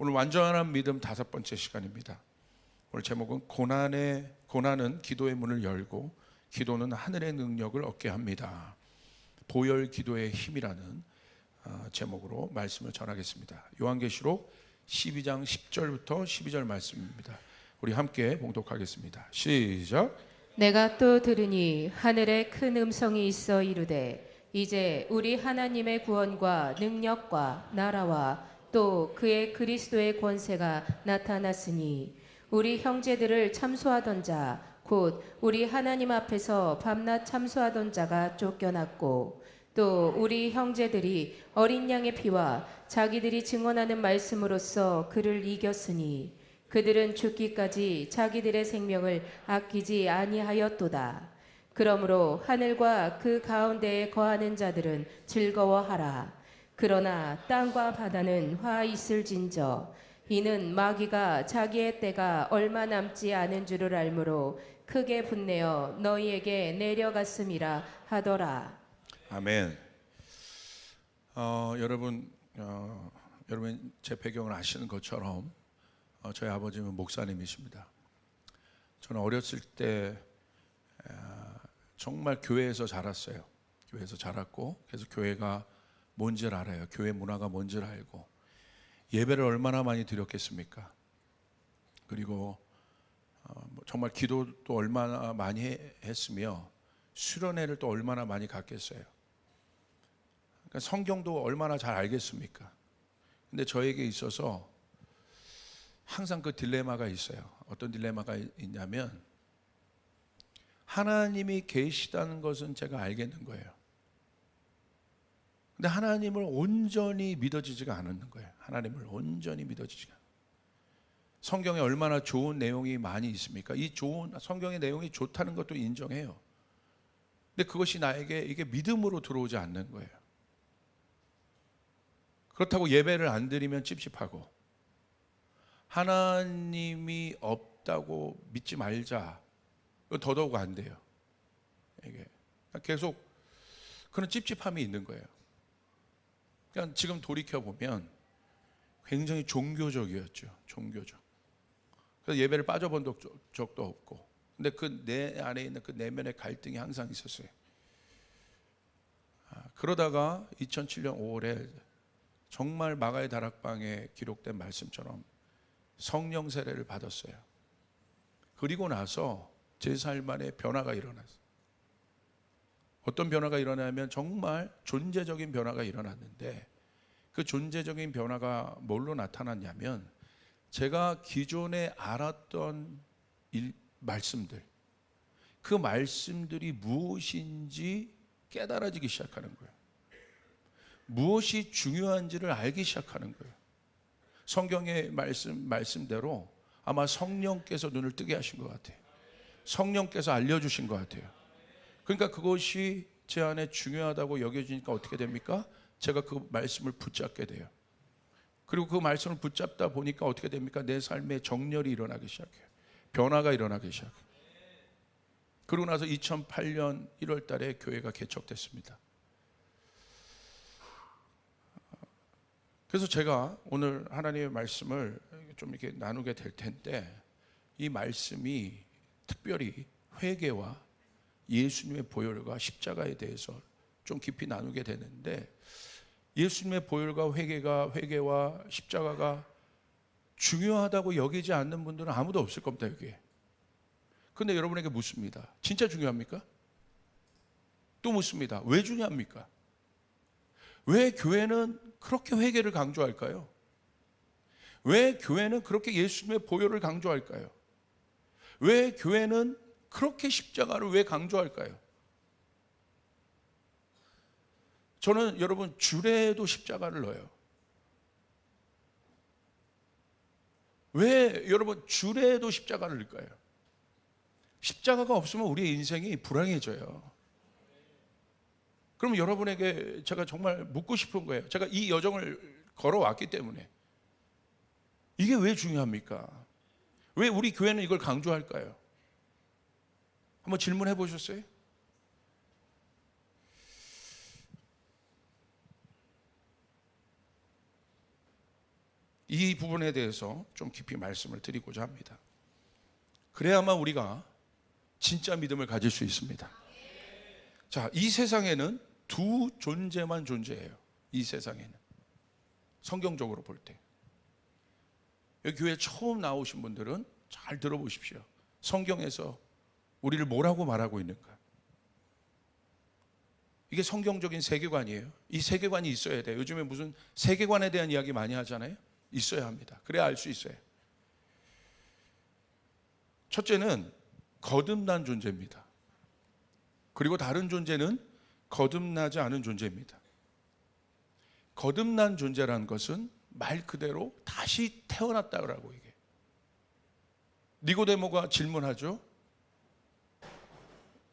오늘 완전한 믿음 5번째 시간입니다. 오늘 제목은 고난은 기도의 문을 열고 기도는 하늘의 능력을 얻게 합니다. 보혈 기도의 힘이라는 제목으로 말씀을 전하겠습니다. 요한계시록 12장 10절부터 12절 말씀입니다. 우리 함께 봉독하겠습니다. 시작. 내가 또 들으니 하늘에 큰 음성이 있어 이르되 이제 우리 하나님의 구원과 능력과 나라와 또 그의 그리스도의 권세가 나타났으니 우리 형제들을 참소하던 자 곧 우리 하나님 앞에서 밤낮 참소하던 자가 쫓겨났고 또 우리 형제들이 어린 양의 피와 자기들이 증언하는 말씀으로써 그를 이겼으니 그들은 죽기까지 자기들의 생명을 아끼지 아니하였도다. 그러므로 하늘과 그 가운데에 거하는 자들은 즐거워하라. 그러나 땅과 바다는 화 있을진저 이는 마귀가 자기의 때가 얼마 남지 않은 줄을 알므로 크게 분내어 너희에게 내려갔음이라 하더라. 아멘. 여러분 제 배경을 아시는 것처럼 저희 아버지는 목사님이십니다. 저는 어렸을 때 정말 교회에서 자랐어요. 교회에서 자랐고 그래서 교회가 뭔지를 알아요. 교회 문화가 뭔지를 알고 예배를 얼마나 많이 드렸겠습니까? 그리고 정말 기도도 얼마나 많이 했으며 수련회를 또 얼마나 많이 갔겠어요. 그러니까 성경도 얼마나 잘 알겠습니까? 근데 저에게 있어서 항상 그 딜레마가 있어요. 어떤 딜레마가 있냐면 하나님이 계시다는 것은 제가 알겠는 거예요. 근데 하나님을 온전히 믿어지지가 않는 거예요. 하나님을 온전히 믿어지지가 않아요. 성경에 얼마나 좋은 내용이 많이 있습니까? 이 좋은 성경의 내용이 좋다는 것도 인정해요. 근데 그것이 나에게 이게 믿음으로 들어오지 않는 거예요. 그렇다고 예배를 안 드리면 찝찝하고 하나님이 없다고 믿지 말자. 이거 더더욱 안 돼요. 이게 계속 그런 찝찝함이 있는 거예요. 그러니까 지금 돌이켜 보면 굉장히 종교적이었죠. 종교적. 그래서 예배를 빠져본 적도 없고, 근데 그 내 안에 있는 그 내면의 갈등이 항상 있었어요. 그러다가 2007년 5월에 정말 마가의 다락방에 기록된 말씀처럼 성령 세례를 받았어요. 그리고 나서 제 삶 안에 변화가 일어났어요. 어떤 변화가 일어나면 정말 존재적인 변화가 일어났는데 그 존재적인 변화가 뭘로 나타났냐면 제가 기존에 알았던 말씀들, 그 말씀들이 무엇인지 깨달아지기 시작하는 거예요. 무엇이 중요한지를 알기 시작하는 거예요. 성경의 말씀대로 아마 성령께서 눈을 뜨게 하신 것 같아요. 성령께서 알려주신 것 같아요. 그러니까 그것이 제 안에 중요하다고 여겨지니까 어떻게 됩니까? 제가 그 말씀을 붙잡게 돼요. 그리고 그 말씀을 붙잡다 보니까 어떻게 됩니까? 내 삶에 정렬이 일어나기 시작해요. 변화가 일어나기 시작해요. 그러고 나서 2008년 1월 달에 교회가 개척됐습니다. 그래서 제가 오늘 하나님의 말씀을 좀 이렇게 나누게 될 텐데 이 말씀이 특별히 회개와 예수님의 보혈과 십자가에 대해서 좀 깊이 나누게 되는데 예수님의 보혈과 회개와 십자가가 중요하다고 여기지 않는 분들은 아무도 없을 겁니다. 여기에. 그런데 여러분에게 묻습니다. 진짜 중요합니까? 또 묻습니다. 왜 중요합니까? 왜 교회는 그렇게 회개를 강조할까요? 왜 교회는 그렇게 예수님의 보혈을 강조할까요? 왜 교회는 그렇게 십자가를 왜 강조할까요? 저는 여러분 주례에도 십자가를 넣어요. 왜 여러분 주례에도 십자가를 넣을까요? 십자가가 없으면 우리의 인생이 불행해져요. 그럼 여러분에게 제가 정말 묻고 싶은 거예요. 제가 이 여정을 걸어왔기 때문에 이게 왜 중요합니까? 왜 우리 교회는 이걸 강조할까요? 한번 질문해 보셨어요? 이 부분에 대해서 좀 깊이 말씀을 드리고자 합니다. 그래야만 우리가 진짜 믿음을 가질 수 있습니다. 자, 이 세상에는 두 존재만 존재해요. 이 세상에는 성경적으로 볼 때. 여기 교회 처음 나오신 분들은 잘 들어보십시오. 성경에서 우리를 뭐라고 말하고 있는가? 이게 성경적인 세계관이에요. 이 세계관이 있어야 돼요. 요즘에 무슨 세계관에 대한 이야기 많이 하잖아요. 있어야 합니다. 그래야 알 수 있어요. 첫째는 거듭난 존재입니다. 그리고 다른 존재는 거듭나지 않은 존재입니다. 거듭난 존재라는 것은 말 그대로 다시 태어났다고 이게. 니고데모가 질문하죠.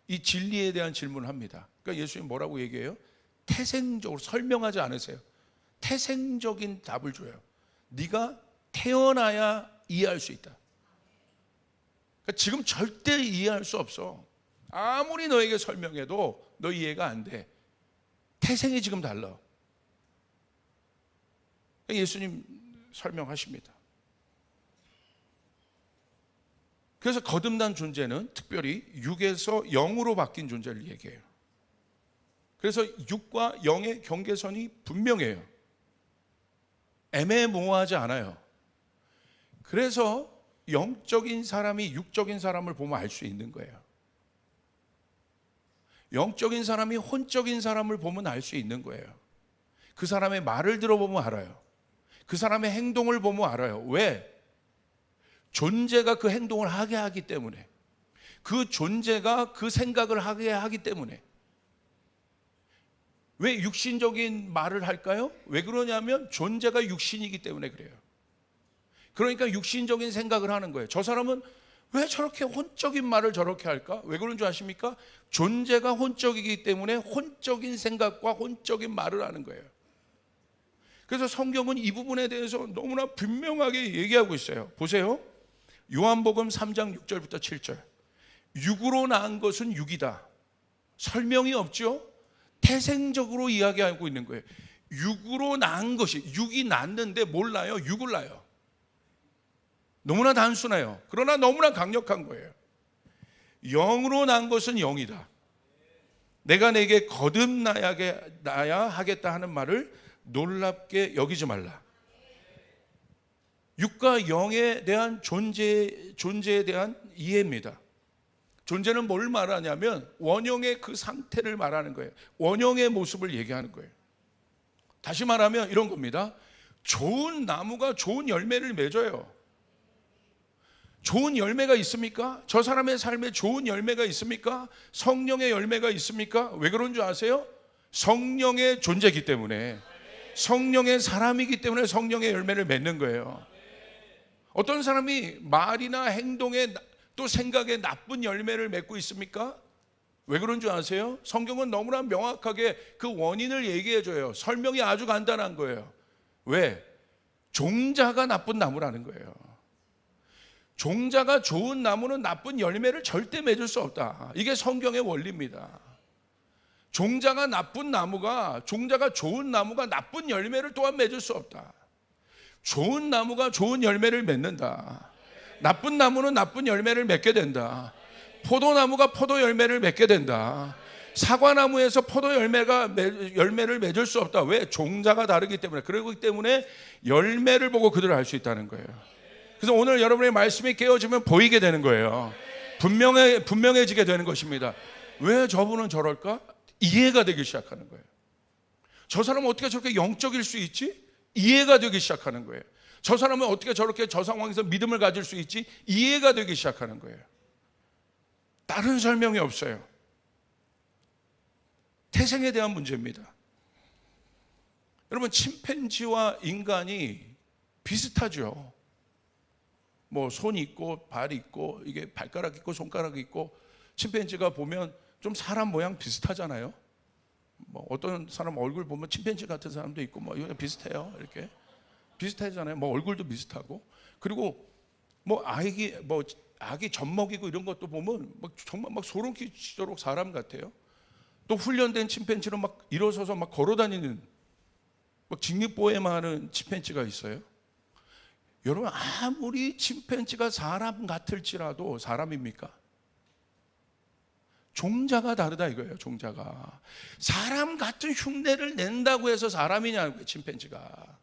이 진리에 대한 질문을 합니다. 그러니까 예수님 뭐라고 얘기해요? 태생적으로 설명하지 않으세요. 태생적인 답을 줘요. 네가 태어나야 이해할 수 있다. 그러니까 지금 절대 이해할 수 없어. 아무리 너에게 설명해도 너 이해가 안 돼. 태생이 지금 달라. 예수님 설명하십니다. 그래서 거듭난 존재는 특별히 육에서 영으로 바뀐 존재를 얘기해요. 그래서 육과 영의 경계선이 분명해요. 애매모호하지 않아요. 그래서 영적인 사람이 육적인 사람을 보면 알 수 있는 거예요. 영적인 사람이 혼적인 사람을 보면 알 수 있는 거예요. 그 사람의 말을 들어보면 알아요. 그 사람의 행동을 보면 알아요. 왜? 존재가 그 행동을 하게 하기 때문에, 그 존재가 그 생각을 하게 하기 때문에. 왜 육신적인 말을 할까요? 왜 그러냐면 존재가 육신이기 때문에 그래요. 그러니까 육신적인 생각을 하는 거예요. 저 사람은 왜 저렇게 혼적인 말을 저렇게 할까? 왜 그런 줄 아십니까? 존재가 혼적이기 때문에 혼적인 생각과 혼적인 말을 하는 거예요. 그래서 성경은 이 부분에 대해서 너무나 분명하게 얘기하고 있어요. 보세요. 요한복음 3장 6절부터 7절. 육으로 낳은 것은 육이다. 설명이 없죠? 태생적으로 이야기하고 있는 거예요. 육으로 낳은 것이, 육이 낳는데 뭘 낳아요? 육을 낳아요. 너무나 단순해요. 그러나 너무나 강력한 거예요. 영으로 낳은 것은 영이다. 내가 내게 거듭나야 하겠다 하는 말을 놀랍게 여기지 말라. 육과 영에 대한 존재에 대한 이해입니다. 존재는 뭘 말하냐면 원형의 그 상태를 말하는 거예요. 원형의 모습을 얘기하는 거예요. 다시 말하면 이런 겁니다. 좋은 나무가 좋은 열매를 맺어요. 좋은 열매가 있습니까? 저 사람의 삶에 좋은 열매가 있습니까? 성령의 열매가 있습니까? 왜 그런 줄 아세요? 성령의 존재이기 때문에, 성령의 사람이기 때문에 성령의 열매를 맺는 거예요. 어떤 사람이 말이나 행동에 또 생각에 나쁜 열매를 맺고 있습니까? 왜 그런 줄 아세요? 성경은 너무나 명확하게 그 원인을 얘기해 줘요. 설명이 아주 간단한 거예요. 왜? 종자가 나쁜 나무라는 거예요. 종자가 좋은 나무는 나쁜 열매를 절대 맺을 수 없다. 이게 성경의 원리입니다. 종자가 좋은 나무가 나쁜 열매를 또한 맺을 수 없다. 좋은 나무가 좋은 열매를 맺는다. 나쁜 나무는 나쁜 열매를 맺게 된다. 포도나무가 포도 열매를 맺게 된다. 사과나무에서 포도 열매를 맺을 수 없다. 왜? 종자가 다르기 때문에. 그러기 때문에 열매를 보고 그들을 알 수 있다는 거예요. 그래서 오늘 여러분의 말씀이 깨어지면 보이게 되는 거예요. 분명해지게 되는 것입니다. 왜 저분은 저럴까? 이해가 되기 시작하는 거예요. 저 사람은 어떻게 저렇게 영적일 수 있지? 이해가 되기 시작하는 거예요. 저 사람은 어떻게 저렇게 저 상황에서 믿음을 가질 수 있지? 이해가 되기 시작하는 거예요. 다른 설명이 없어요. 태생에 대한 문제입니다. 여러분, 침팬지와 인간이 비슷하죠. 뭐 손이 있고 발이 있고 이게 발가락 있고 손가락이 있고, 침팬지가 보면 좀 사람 모양 비슷하잖아요. 뭐 어떤 사람 얼굴 보면 침팬지 같은 사람도 있고 뭐 이거 비슷해요. 이렇게 비슷하잖아요. 뭐 얼굴도 비슷하고, 그리고 뭐 아기 젖먹이고 이런 것도 보면 막 정말 막 소름 끼치도록 사람 같아요. 또 훈련된 침팬지로 막 일어서서 막 걸어다니는, 막 직립보행하는 침팬지가 있어요. 여러분, 아무리 침팬지가 사람 같을지라도 사람입니까? 종자가 다르다 이거예요. 종자가. 사람 같은 흉내를 낸다고 해서 사람이냐고요, 침팬지가.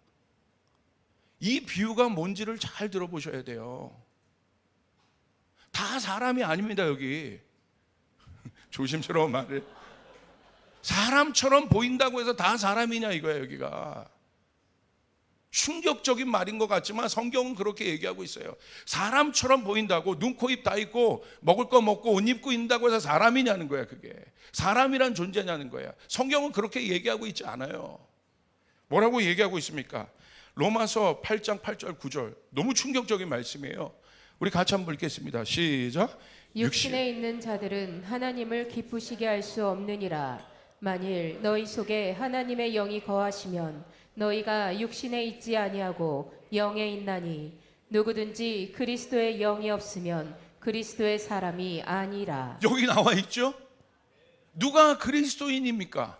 이 비유가 뭔지를 잘 들어보셔야 돼요. 다 사람이 아닙니다. 여기 조심스러운 말을. 사람처럼 보인다고 해서 다 사람이냐 이거예요. 여기가 충격적인 말인 것 같지만 성경은 그렇게 얘기하고 있어요. 사람처럼 보인다고, 눈, 코, 입 다 있고 먹을 거 먹고 옷 입고 있다고 해서 사람이냐는 거야. 그게 사람이란 존재냐는 거야. 성경은 그렇게 얘기하고 있지 않아요. 뭐라고 얘기하고 있습니까? 로마서 8장 8절 9절 너무 충격적인 말씀이에요. 우리 같이 한번 읽겠습니다. 시작. 육신에 있는 자들은 하나님을 기쁘시게 할 수 없느니라. 만일 너희 속에 하나님의 영이 거하시면 너희가 육신에 있지 아니하고 영에 있나니 누구든지 그리스도의 영이 없으면 그리스도의 사람이 아니라. 여기 나와 있죠? 누가 그리스도인입니까?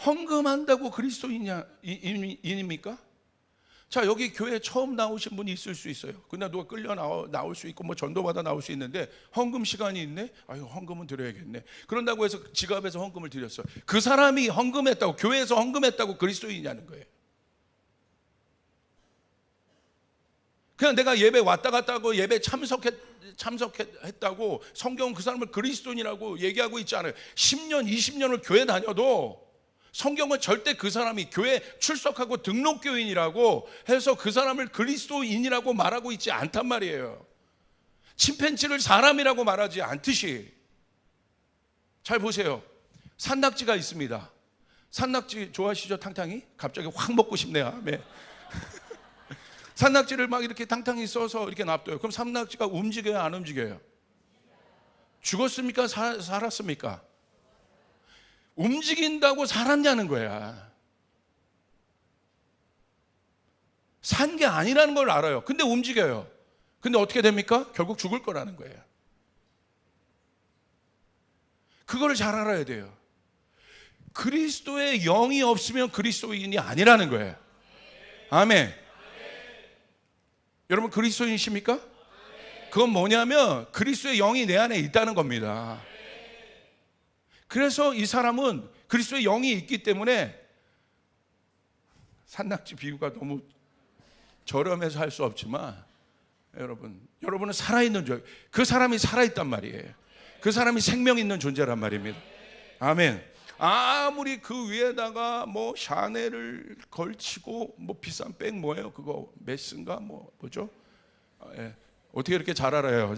헌금한다고 그리스도인입니까? 자, 여기 교회 처음 나오신 분이 있을 수 있어요. 근데 누가 끌려 나올 수 있고 뭐 전도받아 나올 수 있는데 헌금 시간이 있네? 아유, 헌금은 드려야겠네. 그런다고 해서 지갑에서 헌금을 드렸어. 그 사람이 헌금했다고, 교회에서 헌금했다고 그리스도인이냐는 거예요. 그냥 내가 예배 왔다 갔다 하고 예배 참석했다고 성경은 그 사람을 그리스도인이라고 얘기하고 있지 않아요. 10년, 20년을 교회 다녀도 성경은 절대 그 사람이 교회 출석하고 등록교인이라고 해서 그 사람을 그리스도인이라고 말하고 있지 않단 말이에요. 침팬지를 사람이라고 말하지 않듯이. 잘 보세요. 산낙지가 있습니다. 산낙지 좋아하시죠? 탕탕이? 갑자기 확 먹고 싶네요. 아멘. 산낙지를 막 이렇게 탕탕이 써서 이렇게 놔둬요. 그럼 산낙지가 움직여요? 안 움직여요? 죽었습니까? 살았습니까? 움직인다고 살았냐는 거야. 산 게 아니라는 걸 알아요. 근데 움직여요. 근데 어떻게 됩니까? 결국 죽을 거라는 거예요. 그걸 잘 알아야 돼요. 그리스도의 영이 없으면 그리스도인이 아니라는 거예요. 아멘. 여러분 그리스도인이십니까? 그건 뭐냐면 그리스도의 영이 내 안에 있다는 겁니다. 그래서 이 사람은 그리스도의 영이 있기 때문에, 산낙지 비유가 너무 저렴해서 할 수 없지만 여러분은 살아있는 존재, 그 사람이 살아있단 말이에요. 그 사람이 생명 있는 존재란 말입니다. 아멘. 아무리 그 위에다가 뭐 샤넬을 걸치고 뭐 비싼 백 뭐예요? 그거 메스인가 뭐죠? 예. 어떻게 이렇게 잘 알아요?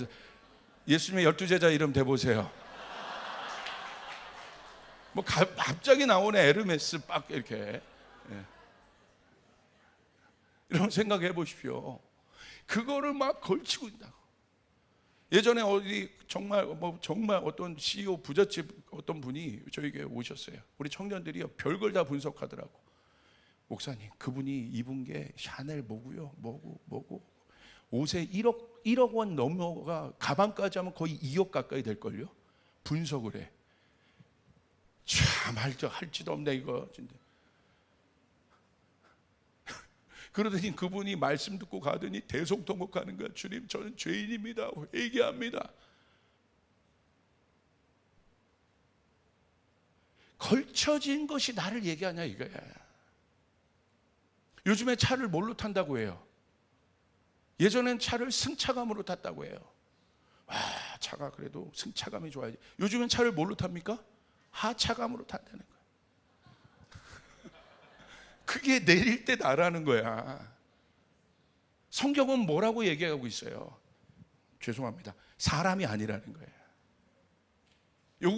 예수님의 12제자 이름 대보세요. 뭐 갑자기 나오네. 에르메스 빡 이렇게. 예. 이런 생각해 보십시오. 그거를 막 걸치고 있다고. 예전에 어디 정말 어떤 CEO 부잣집 어떤 분이 저에게 오셨어요. 우리 청년들이요 별걸 다 분석하더라고. 목사님, 그분이 입은 게 샤넬 뭐고요, 뭐고 옷에 1억 원 넘어가, 가방까지 하면 거의 2억 가까이 될 걸요. 분석을 해. 참 할지도 없네 이거 진짜. 그러더니 그분이 말씀 듣고 가더니 대속통곡하는 거야. 주님, 저는 죄인입니다. 회개합니다. 걸쳐진 것이 나를 얘기하냐 이거야. 요즘에 차를 뭘로 탄다고 해요? 예전엔 차를 승차감으로 탔다고 해요. 와, 차가 그래도 승차감이 좋아야지. 요즘엔 차를 뭘로 탑니까? 하차감으로 탄다는 거야. 그게 내릴 때 나라는 거야. 성경은 뭐라고 얘기하고 있어요? 죄송합니다. 사람이 아니라는 거예요.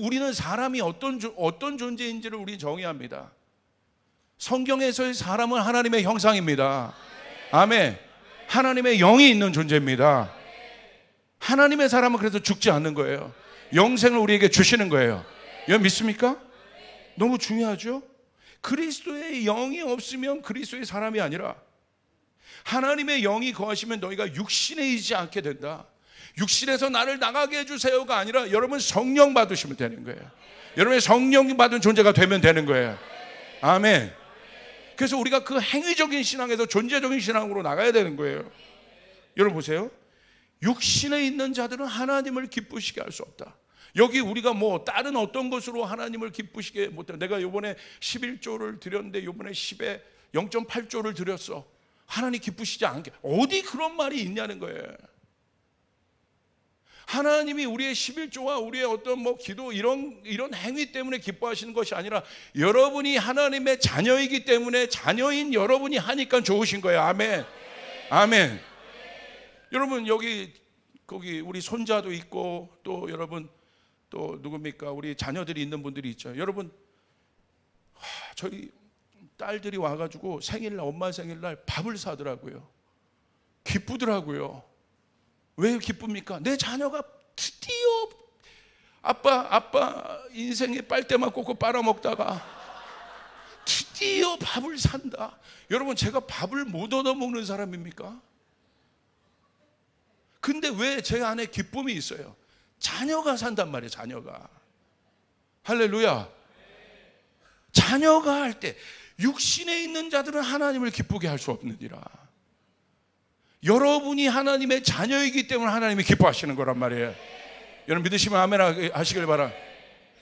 우리는 사람이 어떤 존재인지를 우리 정의합니다. 성경에서의 사람은 하나님의 형상입니다. 아멘. 하나님의 영이 있는 존재입니다. 하나님의 사람은 그래서 죽지 않는 거예요. 영생을 우리에게 주시는 거예요. 여러분 믿습니까? 너무 중요하죠? 그리스도의 영이 없으면 그리스도의 사람이 아니라, 하나님의 영이 거하시면 너희가 육신에 있지 않게 된다. 육신에서 나를 나가게 해주세요가 아니라 여러분 성령 받으시면 되는 거예요. 여러분의 성령 받은 존재가 되면 되는 거예요. 아멘. 그래서 우리가 그 행위적인 신앙에서 존재적인 신앙으로 나가야 되는 거예요. 여러분 보세요. 육신에 있는 자들은 하나님을 기쁘시게 할 수 없다. 여기 우리가 뭐 다른 어떤 것으로 하나님을 기쁘시게 못해. 내가 요번에 11조를 드렸는데 요번에 10에 0.8조를 드렸어. 하나님 기쁘시지 않게. 어디 그런 말이 있냐는 거예요. 하나님이 우리의 11조와 우리의 어떤 뭐 기도 이런 행위 때문에 기뻐하시는 것이 아니라 여러분이 하나님의 자녀이기 때문에 자녀인 여러분이 하니까 좋으신 거예요. 아멘. 아멘. 여러분 거기 우리 손자도 있고 또 여러분 또 누굽니까? 우리 자녀들이 있는 분들이 있죠. 여러분 저희 딸들이 와가지고 생일날 엄마 생일날 밥을 사더라고요. 기쁘더라고요. 왜 기쁩니까? 내 자녀가 드디어 아빠 인생에 빨대만 꽂고 빨아먹다가 드디어 밥을 산다. 여러분 제가 밥을 못 얻어먹는 사람입니까? 근데 왜 제 안에 기쁨이 있어요? 자녀가 산단 말이에요. 자녀가. 할렐루야. 자녀가 할 때 육신에 있는 자들은 하나님을 기쁘게 할 수 없느니라. 여러분이 하나님의 자녀이기 때문에 하나님이 기뻐하시는 거란 말이에요. 여러분 믿으시면 아멘 하시길 바라.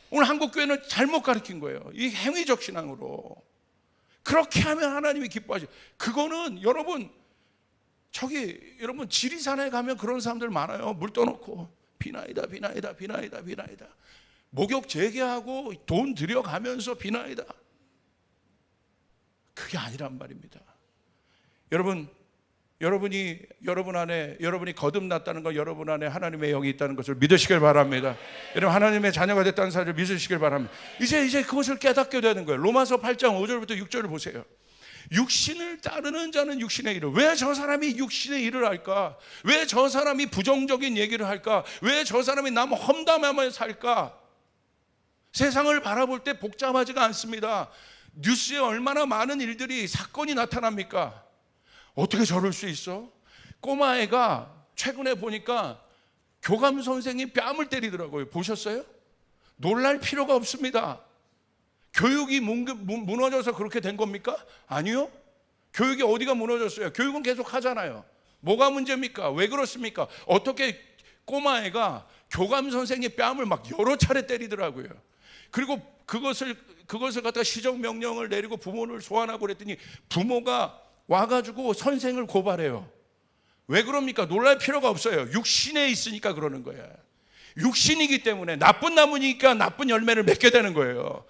오늘 한국교회는 잘못 가르친 거예요. 이 행위적 신앙으로. 그렇게 하면 하나님이 기뻐하시. 그거는 여러분 여러분 지리산에 가면 그런 사람들 많아요. 물 떠놓고 비나이다. 목욕 재개하고 돈 들여가면서 비나이다. 그게 아니란 말입니다. 여러분 안에 여러분이 거듭났다는 거, 여러분 안에 하나님의 영이 있다는 것을 믿으시길 바랍니다. 여러분 하나님의 자녀가 됐다는 사실을 믿으시길 바랍니다. 이제 그것을 깨닫게 되는 거예요. 로마서 8장 5절부터 6절을 보세요. 육신을 따르는 자는 육신의 일을. 왜 저 사람이 육신의 일을 할까? 왜 저 사람이 부정적인 얘기를 할까? 왜 저 사람이 남 험담하며 살까? 세상을 바라볼 때 복잡하지가 않습니다. 뉴스에 얼마나 많은 일들이 사건이 나타납니까? 어떻게 저럴 수 있어? 꼬마애가 최근에 보니까 교감 선생이 뺨을 때리더라고요. 보셨어요? 놀랄 필요가 없습니다. 교육이 무너져서 그렇게 된 겁니까? 아니요. 교육이 어디가 무너졌어요? 교육은 계속 하잖아요. 뭐가 문제입니까? 왜 그렇습니까? 어떻게 꼬마애가 교감 선생의 뺨을 막 여러 차례 때리더라고요. 그리고 그것을 갖다가 시정명령을 내리고 부모를 소환하고 그랬더니 부모가 와가지고 선생을 고발해요. 왜 그럽니까? 놀랄 필요가 없어요. 육신에 있으니까 그러는 거예요. 육신이기 때문에 나쁜 나무니까 나쁜 열매를 맺게 되는 거예요.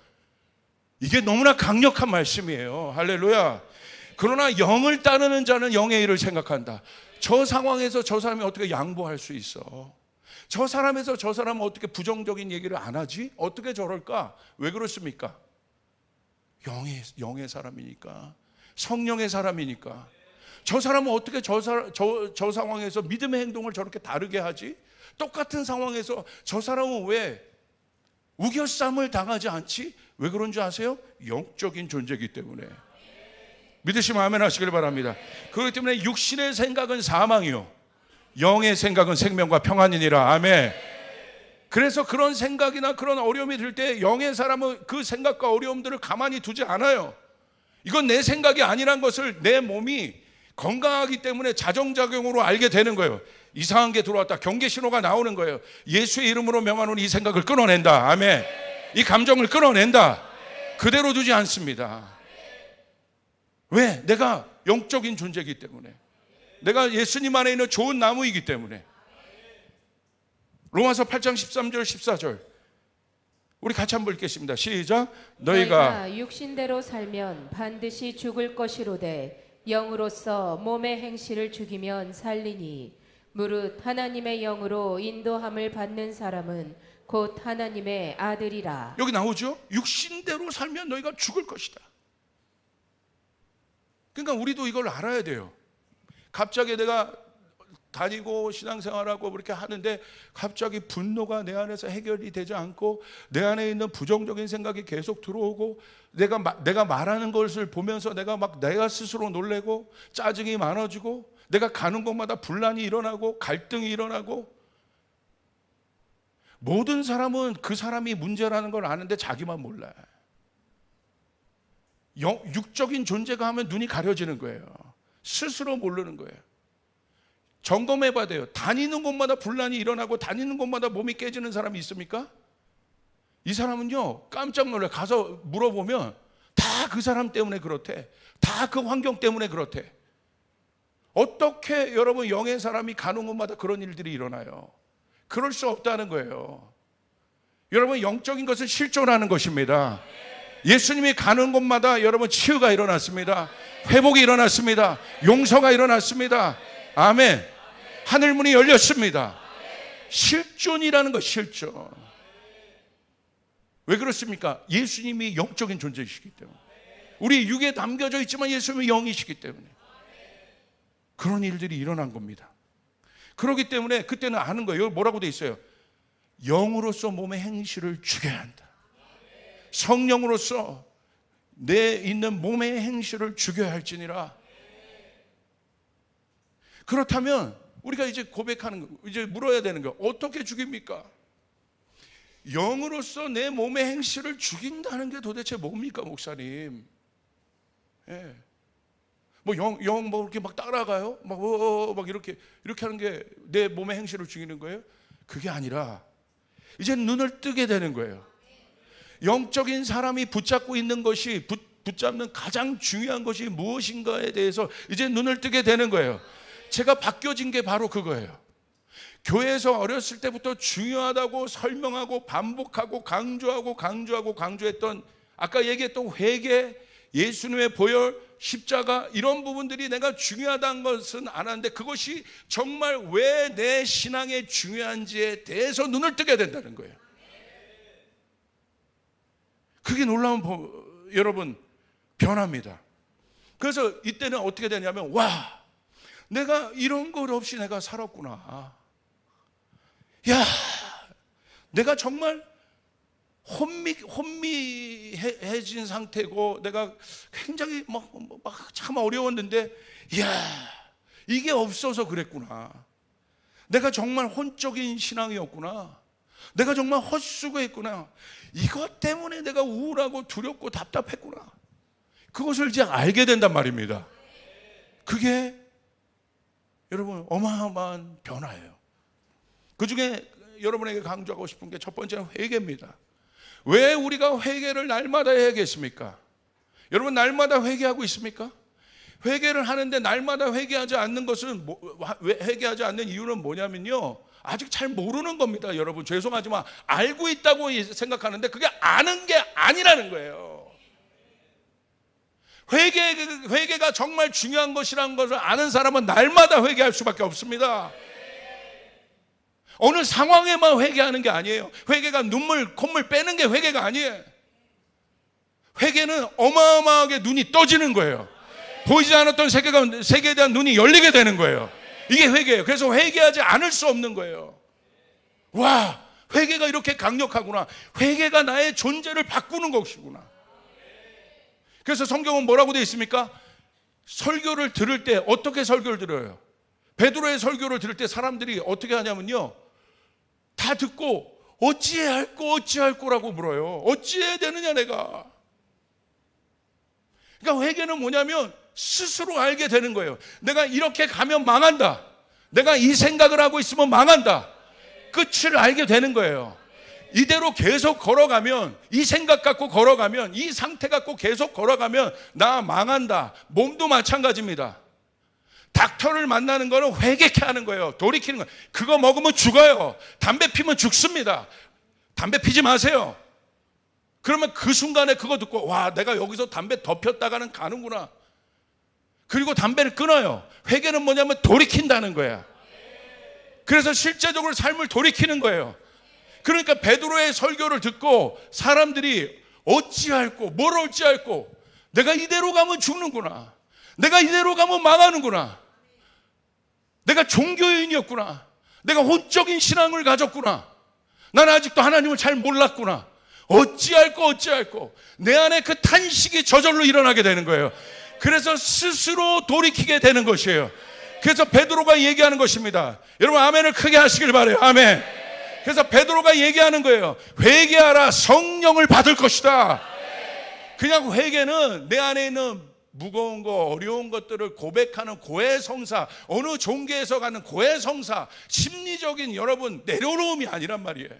이게 너무나 강력한 말씀이에요. 할렐루야. 그러나 영을 따르는 자는 영의 일을 생각한다. 저 상황에서 저 사람이 어떻게 양보할 수 있어? 저 사람에서 저 사람은 어떻게 부정적인 얘기를 안 하지? 어떻게 저럴까? 왜 그렇습니까? 영의 사람이니까. 성령의 사람이니까. 저 사람은 어떻게 저 상황에서 믿음의 행동을 저렇게 다르게 하지? 똑같은 상황에서 저 사람은 왜 우겨쌈을 당하지 않지? 왜 그런 줄 아세요? 영적인 존재이기 때문에. 믿으시면 아멘 하시길 바랍니다. 그렇기 때문에 육신의 생각은 사망이요, 영의 생각은 생명과 평안이니라. 아멘. 그래서 그런 생각이나 그런 어려움이 들 때 영의 사람은 그 생각과 어려움들을 가만히 두지 않아요. 이건 내 생각이 아니란 것을 내 몸이 건강하기 때문에 자정작용으로 알게 되는 거예요. 이상한 게 들어왔다. 경계 신호가 나오는 거예요. 예수의 이름으로 명하노니 이 생각을 끊어낸다. 아멘. 이 감정을 끊어낸다. 그대로 두지 않습니다. 왜? 내가 영적인 존재이기 때문에. 내가 예수님 안에 있는 좋은 나무이기 때문에. 로마서 8장 13절 14절 우리 같이 한번 읽겠습니다. 시작. 너희가 육신대로 살면 반드시 죽을 것이로되 영으로서 몸의 행실을 죽이면 살리니 무릇 하나님의 영으로 인도함을 받는 사람은 곧 하나님의 아들이라. 여기 나오죠. 육신대로 살면 너희가 죽을 것이다. 그러니까 우리도 이걸 알아야 돼요. 갑자기 내가 다니고 신앙생활하고 그렇게 하는데 갑자기 분노가 내 안에서 해결이 되지 않고 내 안에 있는 부정적인 생각이 계속 들어오고 내가 말하는 것을 보면서 내가 스스로 놀래고 짜증이 많아지고 내가 가는 곳마다 분란이 일어나고 갈등이 일어나고. 모든 사람은 그 사람이 문제라는 걸 아는데 자기만 몰라요. 육적인 존재가 하면 눈이 가려지는 거예요. 스스로 모르는 거예요. 점검해 봐야 돼요. 다니는 곳마다 분란이 일어나고 다니는 곳마다 몸이 깨지는 사람이 있습니까? 이 사람은요, 깜짝 놀래. 가서 물어보면 다 그 사람 때문에 그렇대. 다 그 환경 때문에 그렇대. 어떻게 여러분 영의 사람이 가는 곳마다 그런 일들이 일어나요? 그럴 수 없다는 거예요. 여러분, 영적인 것은 실존하는 것입니다. 예수님이 가는 곳마다 여러분 치유가 일어났습니다. 회복이 일어났습니다. 용서가 일어났습니다. 아멘. 하늘문이 열렸습니다. 실존이라는 것, 실존. 왜 그렇습니까? 예수님이 영적인 존재이시기 때문에. 우리 육에 담겨져 있지만 예수님이 영이시기 때문에 그런 일들이 일어난 겁니다. 그렇기 때문에 그때는 아는 거예요. 여기 뭐라고 돼 있어요? 영으로서 몸의 행실을 죽여야 한다. 성령으로서 내 있는 몸의 행실을 죽여야 할지니라. 그렇다면 우리가 이제 고백하는 거, 이제 물어야 되는 거, 어떻게 죽입니까? 영으로서 내 몸의 행실을 죽인다는 게 도대체 뭡니까, 목사님? 예. 뭐 뭐 이렇게 막 따라가요? 막 이렇게 하는 게 내 몸의 행실을 죽이는 거예요? 그게 아니라 이제 눈을 뜨게 되는 거예요. 영적인 사람이 붙잡고 있는 것이 붙잡는 가장 중요한 것이 무엇인가에 대해서 이제 눈을 뜨게 되는 거예요. 제가 바뀌어진 게 바로 그거예요. 교회에서 어렸을 때부터 중요하다고 설명하고 반복하고 강조했던 아까 얘기했던 회개, 예수님의 보혈, 십자가 이런 부분들이 내가 중요하다는 것은 알았는데 그것이 정말 왜 내 신앙에 중요한지에 대해서 눈을 뜨게 된다는 거예요. 그게 놀라운 여러분 변화입니다. 그래서 이때는 어떻게 되냐면 와, 내가 이런 것 없이 내가 살았구나. 야, 내가 정말 혼미해진 상태고 내가 굉장히 막 참 어려웠는데 야, 이게 없어서 그랬구나. 내가 정말 혼적인 신앙이었구나. 내가 정말 헛수고했구나. 이것 때문에 내가 우울하고 두렵고 답답했구나. 그것을 이제 알게 된단 말입니다. 그게 여러분 어마어마한 변화예요. 그 중에 여러분에게 강조하고 싶은 게 첫 번째는 회개입니다. 왜 우리가 회개를 날마다 해야겠습니까? 여러분 날마다 회개하고 있습니까? 회개를 하는데 날마다 회개하지 않는 것은 회개하지 않는 이유는 뭐냐면요, 아직 잘 모르는 겁니다. 여러분 죄송하지만 알고 있다고 생각하는데 그게 아는 게 아니라는 거예요. 회개가 정말 중요한 것이라는 것을 아는 사람은 날마다 회개할 수밖에 없습니다. 어느 상황에만 회개하는 게 아니에요. 회개가 콧물 빼는 게 회개가 아니에요. 회개는 어마어마하게 눈이 떠지는 거예요. 보이지 않았던 세계에 대한 눈이 열리게 되는 거예요. 이게 회개예요. 그래서 회개하지 않을 수 없는 거예요. 와, 회개가 이렇게 강력하구나. 회개가 나의 존재를 바꾸는 것이구나. 그래서 성경은 뭐라고 되어 있습니까? 설교를 들을 때 어떻게 설교를 들어요? 베드로의 설교를 들을 때 사람들이 어떻게 하냐면요, 다 듣고 어찌해야 할꼬라고 물어요. 어찌해야 되느냐 내가. 그러니까 회개는 뭐냐면 스스로 알게 되는 거예요. 내가 이렇게 가면 망한다. 내가 이 생각을 하고 있으면 망한다. 끝을 알게 되는 거예요. 이대로 계속 걸어가면, 이 생각 갖고 걸어가면, 이 상태 갖고 계속 걸어가면 나 망한다. 몸도 마찬가지입니다. 닥터를 만나는 거는 회개케 하는 거예요. 돌이키는 거예요. 그거 먹으면 죽어요. 담배 피면 죽습니다. 담배 피지 마세요. 그러면 그 순간에 그거 듣고 와, 내가 여기서 담배 더 폈다가는 가는구나. 그리고 담배를 끊어요. 회개는 뭐냐면 돌이킨다는 거야. 그래서 실제적으로 삶을 돌이키는 거예요. 그러니까 베드로의 설교를 듣고 사람들이 어찌할꼬, 뭘 어찌할꼬, 내가 이대로 가면 죽는구나. 내가 이대로 가면 망하는구나. 내가 종교인이었구나. 내가 혼적인 신앙을 가졌구나. 나는 아직도 하나님을 잘 몰랐구나. 어찌할꼬. 내 안에 그 탄식이 저절로 일어나게 되는 거예요. 그래서 스스로 돌이키게 되는 것이에요. 그래서 베드로가 얘기하는 것입니다. 여러분 아멘을 크게 하시길 바라요. 아멘. 그래서 베드로가 얘기하는 거예요. 회개하라, 성령을 받을 것이다. 그냥 회개는 내 안에 있는 무거운 거, 어려운 것들을 고백하는 고해성사, 어느 종교에서 가는 고해성사, 심리적인 여러분 내려놓음이 아니란 말이에요.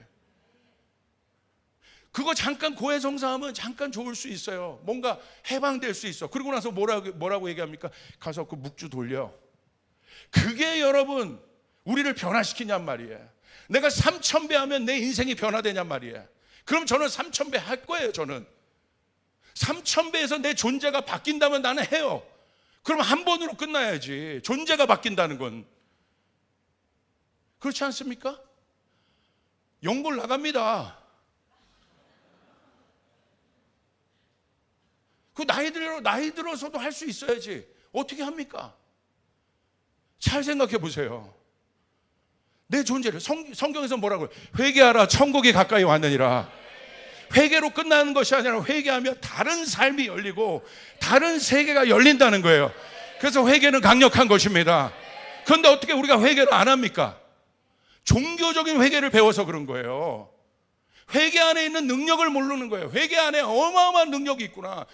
그거 잠깐 고해성사하면 잠깐 좋을 수 있어요. 뭔가 해방될 수 있어. 그러고 나서 뭐라고 얘기합니까? 가서 그 묵주 돌려. 그게 여러분 우리를 변화시키냔 말이에요. 내가 3000배 하면 내 인생이 변화되냔 말이에요. 그럼 저는 3000배 할 거예요. 저는 3000배에서 내 존재가 바뀐다면 나는 해요. 그럼 한 번으로 끝나야지. 존재가 바뀐다는 건. 그렇지 않습니까? 연골 나갑니다. 그 나이 들어서도 할 수 있어야지. 어떻게 합니까? 잘 생각해 보세요. 내 존재를 성경에서 뭐라고요? 회개하라 천국이 가까이 왔느니라. 회개로 끝나는 것이 아니라 회개하며 다른 삶이 열리고 다른 세계가 열린다는 거예요. 그래서 회개는 강력한 것입니다. 그런데 어떻게 우리가 회개를 안 합니까? 종교적인 회개를 배워서 그런 거예요. 회개 안에 있는 능력을 모르는 거예요. 회개 안에 어마어마한 능력이 있구나.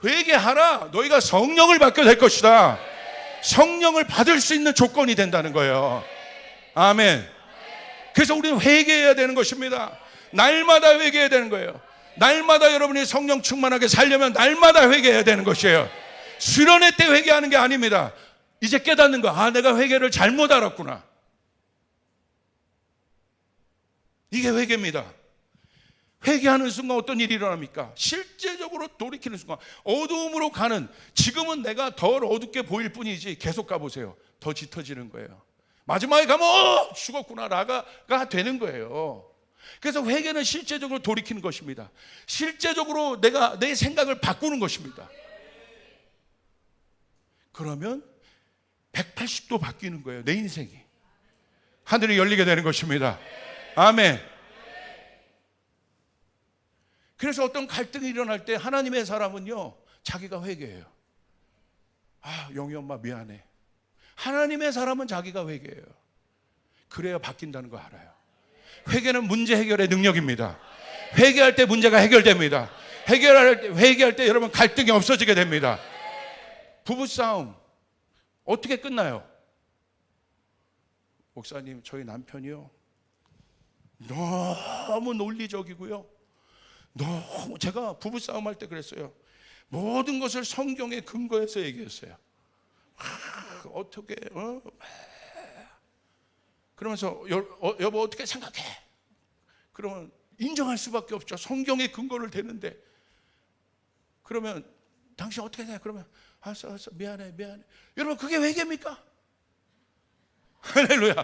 회개하라. 너희가 성령을 받게 될 것이다. 성령을 받을 수 있는 조건이 된다는 거예요. 아멘. 그래서 우리는 회개해야 되는 것입니다. 날마다 회개해야 되는 거예요. 날마다 여러분이 성령 충만하게 살려면 날마다 회개해야 되는 것이에요. 수련회 때 회개하는 게 아닙니다. 이제 깨닫는 거. 아, 내가 회개를 잘못 알았구나. 이게 회개입니다. 회개하는 순간 어떤 일이 일어납니까? 실제적으로 돌이키는 순간 어두움으로 가는, 지금은 내가 덜 어둡게 보일 뿐이지 계속 가보세요. 더 짙어지는 거예요. 마지막에 가면 죽었구나 라가 되는 거예요. 그래서 회개는 실제적으로 돌이키는 것입니다. 실제적으로 내가 내 생각을 바꾸는 것입니다. 그러면 180도 바뀌는 거예요. 내 인생이. 하늘이 열리게 되는 것입니다. 아멘. 그래서 어떤 갈등이 일어날 때 하나님의 사람은요, 자기가 회개해요. 아, 영희 엄마 미안해. 하나님의 사람은 자기가 회개해요. 그래야 바뀐다는 거 알아요. 회개는 문제 해결의 능력입니다. 회개할 때 문제가 해결됩니다. 회개할 때 여러분 갈등이 없어지게 됩니다. 부부싸움 어떻게 끝나요? 목사님, 저희 남편이요 너무 논리적이고요, 너무, 제가 부부싸움 할 때 그랬어요. 모든 것을 성경에 근거해서 얘기했어요. 어떻게 그러면서 여보 어떻게 생각해? 그러면 인정할 수밖에 없죠. 성경에 근거를 대는데. 그러면 당신 어떻게 생각해? 그러면 알았어 미안해. 여러분 그게 회개입니까? 할렐루야.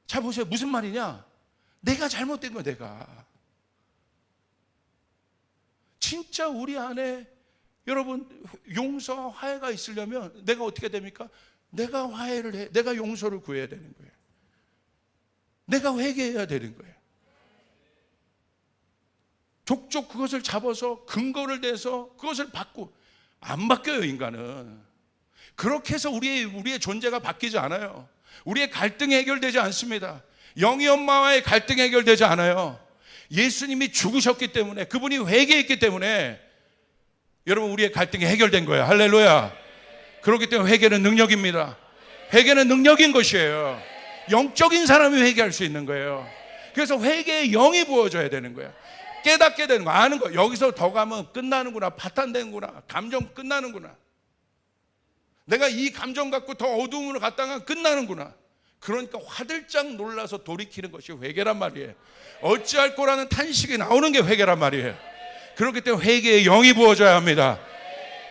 자 보세요. 무슨 말이냐? 내가 잘못된 거야. 내가 진짜 우리 안에 여러분 용서와 화해가 있으려면 내가 어떻게 됩니까? 내가 화해를 해. 내가 용서를 구해야 되는 거예요. 내가 회개해야 되는 거예요. 족족 그것을 잡아서 근거를 대서 그것을 안 바뀌어요. 인간은 그렇게 해서 우리의 존재가 바뀌지 않아요. 우리의 갈등이 해결되지 않습니다. 영희 엄마와의 갈등이 해결되지 않아요. 예수님이 죽으셨기 때문에, 그분이 회개했기 때문에 여러분 우리의 갈등이 해결된 거예요. 할렐루야. 그렇기 때문에 회개는 능력입니다. 회개는 능력인 것이에요. 영적인 사람이 회개할 수 있는 거예요. 그래서 회개의 영이 부어져야 되는 거예요. 깨닫게 되는 거, 아는 거. 여기서 더 가면 끝나는구나, 파탄되는구나, 감정 끝나는구나, 내가 이 감정 갖고 더 어두움으로 갔다가 끝나는구나. 그러니까 화들짝 놀라서 돌이키는 것이 회개란 말이에요. 어찌할 거라는 탄식이 나오는 게 회개란 말이에요. 그렇기 때문에 회개의 영이 부어져야 합니다.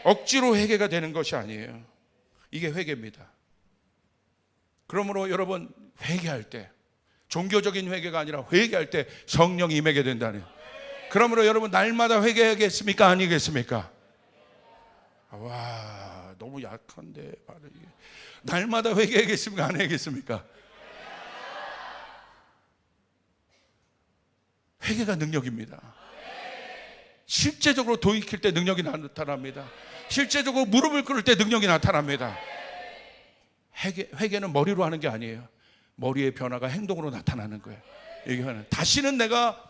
억지로 회개가 되는 것이 아니에요. 이게 회개입니다. 그러므로 여러분 회개할 때, 종교적인 회개가 아니라 회개할 때 성령이 임하게 된다는. 그러므로 여러분 날마다 회개하겠습니까? 아니겠습니까? 와, 너무 약한데 발음이. 날마다 회개하겠습니까? 안 하겠습니까? 회개가 능력입니다. 실제적으로 돌이킬 때 능력이 나타납니다. 실제적으로 무릎을 꿇을 때 능력이 나타납니다. 회개는 머리로 하는 게 아니에요. 머리의 변화가 행동으로 나타나는 거예요. 다시는 내가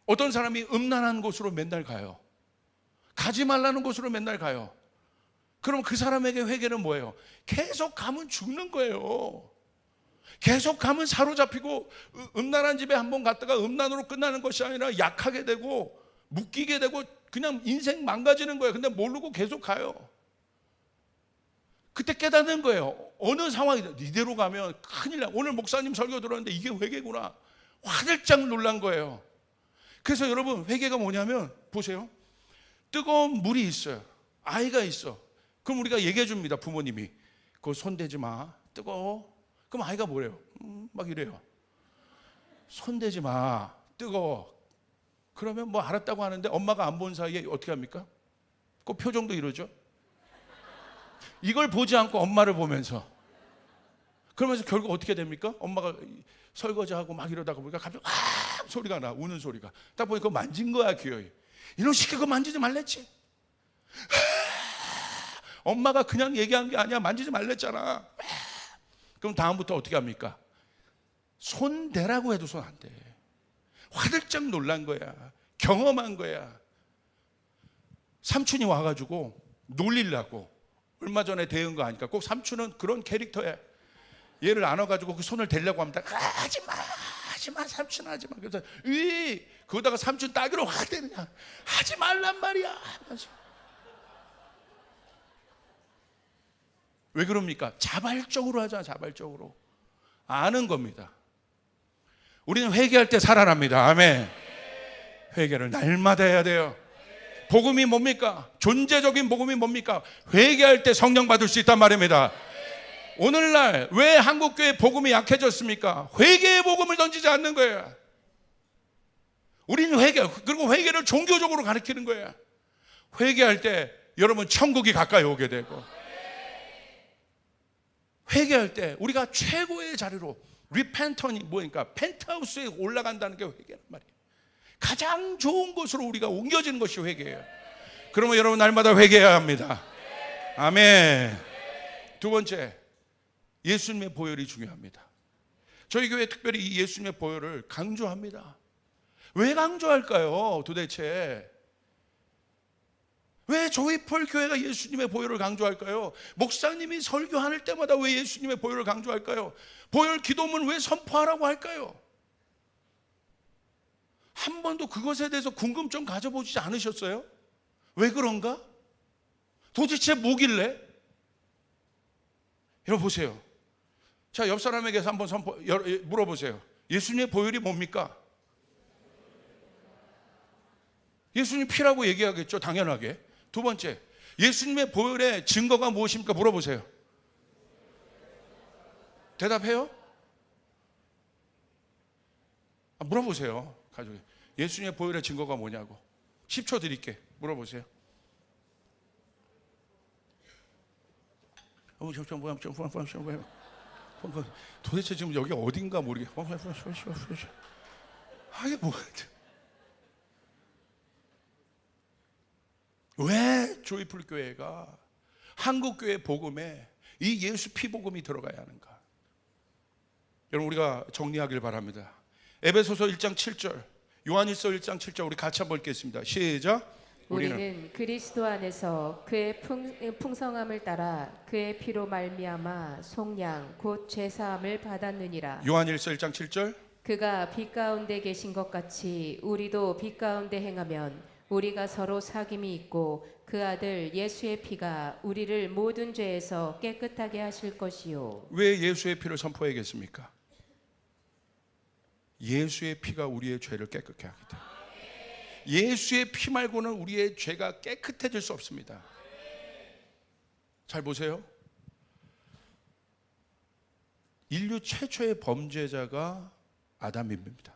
어떤 사람이 음란한 곳으로 맨날 가요. 가지 말라는 곳으로 맨날 가요. 그럼 그 사람에게 회개는 뭐예요? 계속 가면 죽는 거예요. 계속 가면 사로잡히고 음란한 집에 한번 갔다가 음란으로 끝나는 것이 아니라 약하게 되고 묶이게 되고 그냥 인생 망가지는 거예요. 근데 모르고 계속 가요. 그때 깨닫는 거예요. 어느 상황이든 이대로 가면 큰일 나. 오늘 목사님 설교 들었는데 이게 회개구나. 화들짝 놀란 거예요. 그래서 여러분, 회개가 뭐냐면 보세요. 뜨거운 물이 있어요. 아이가 있어. 그럼 우리가 얘기해 줍니다. 부모님이. 그거 손대지 마. 뜨거워. 그럼 아이가 뭐래요? 막 이래요. 손대지 마. 뜨거워. 그러면 뭐 알았다고 하는데 엄마가 안 본 사이에 어떻게 합니까? 그 표정도 이러죠. 이걸 보지 않고 엄마를 보면서, 그러면서 결국 어떻게 됩니까? 엄마가 설거지하고 막 이러다가 보니까 갑자기 소리가 나. 우는 소리가. 딱 보니까 그거 만진 거야, 기어이. 이런 시키 그거 만지지 말랬지. 엄마가 그냥 얘기한 게 아니야. 만지지 말랬잖아. 그럼 다음부터 어떻게 합니까? 손 대라고 해도 손 안 대. 화들짝 놀란 거야. 경험한 거야. 삼촌이 와가지고 놀리려고 얼마 전에 대은 거 아니까. 꼭 삼촌은 그런 캐릭터야. 얘를 안아가지고 그 손을 대려고 합니다. 하지마, 하지마, 삼촌 하지마. 그래서 그러다가 삼촌 따기로 확 대느냐. 하지 말란 말이야. 왜 그럽니까? 자발적으로 하잖아. 자발적으로. 아는 겁니다. 우리는 회개할 때 살아납니다. 아멘. 회개를 날마다 해야 돼요. 복음이 뭡니까? 존재적인 복음이 뭡니까? 회개할 때 성령 받을 수 있단 말입니다. 오늘날 왜 한국교회 복음이 약해졌습니까? 회개의 복음을 던지지 않는 거예요. 우리는 회개, 그리고 회개를 종교적으로 가르치는 거예요. 회개할 때 여러분 천국이 가까이 오게 되고, 회개할 때 우리가 최고의 자리로 리펜턴이 뭐니까 펜트하우스에 올라간다는 게 회개란 말이에요. 가장 좋은 곳으로 우리가 옮겨지는 것이 회개예요. 그러면 여러분 날마다 회개해야 합니다. 아멘. 두 번째, 예수님의 보혈이 중요합니다. 저희 교회 특별히 이 예수님의 보혈을 강조합니다. 왜 강조할까요? 도대체 왜 조이펄 교회가 예수님의 보혈을 강조할까요? 목사님이 설교할 때마다 왜 예수님의 보혈을 강조할까요? 보혈 기도문 왜 선포하라고 할까요? 한 번도 그것에 대해서 궁금증 가져보지 않으셨어요? 왜 그런가? 도대체 뭐길래? 여러분 보세요. 자, 옆 사람에게서 한번 물어보세요. 예수님의 보혈이 뭡니까? 예수님 피라고 얘기하겠죠, 당연하게. 두 번째, 예수님의 보혈의 증거가 무엇입니까? 물어보세요. 대답해요? 물어보세요. 가족이. 예수님의 보혈의 증거가 뭐냐고. 10초 드릴게. 물어보세요. 도대체 지금 여기 어딘가 모르게. 이게 뭐야? 왜 조이풀 교회가 한국 교회 복음에 이 예수 피 복음이 들어가야 하는가? 여러분 우리가 정리하길 바랍니다. 에베소서 1장 7절, 요한일서 1장 7절 우리 같이 한번 읽겠습니다. 시작. 우리는 그리스도 안에서 그의 풍성함을 따라 그의 피로 말미암아 속량 곧 죄사함을 받았느니라. 요한일서 1장 7절. 그가 빛 가운데 계신 것 같이 우리도 빛 가운데 행하면 우리가 서로 사귐이 있고 그 아들 예수의 피가 우리를 모든 죄에서 깨끗하게 하실 것이요. 왜 예수의 피를 선포해야겠습니까? 예수의 피가 우리의 죄를 깨끗하게 하기 때문에. 예수의 피 말고는 우리의 죄가 깨끗해질 수 없습니다. 잘 보세요. 인류 최초의 범죄자가 아담입니다.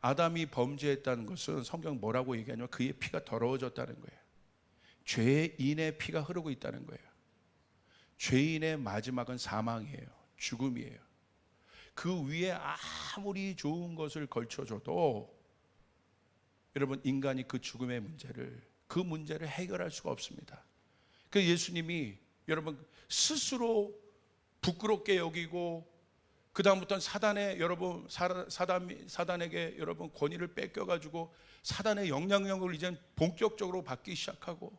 아담이 범죄했다는 것은 성경 뭐라고 얘기하냐면 그의 피가 더러워졌다는 거예요. 죄인의 피가 흐르고 있다는 거예요. 죄인의 마지막은 사망이에요. 죽음이에요. 그 위에 아무리 좋은 것을 걸쳐줘도 여러분 인간이 그 죽음의 그 문제를 해결할 수가 없습니다. 그래서 예수님이 여러분 스스로 부끄럽게 여기고 그 다음부터는 사단의 여러분 사단에게 여러분 권위를 뺏겨가지고 사단의 영향력을 이제 본격적으로 받기 시작하고,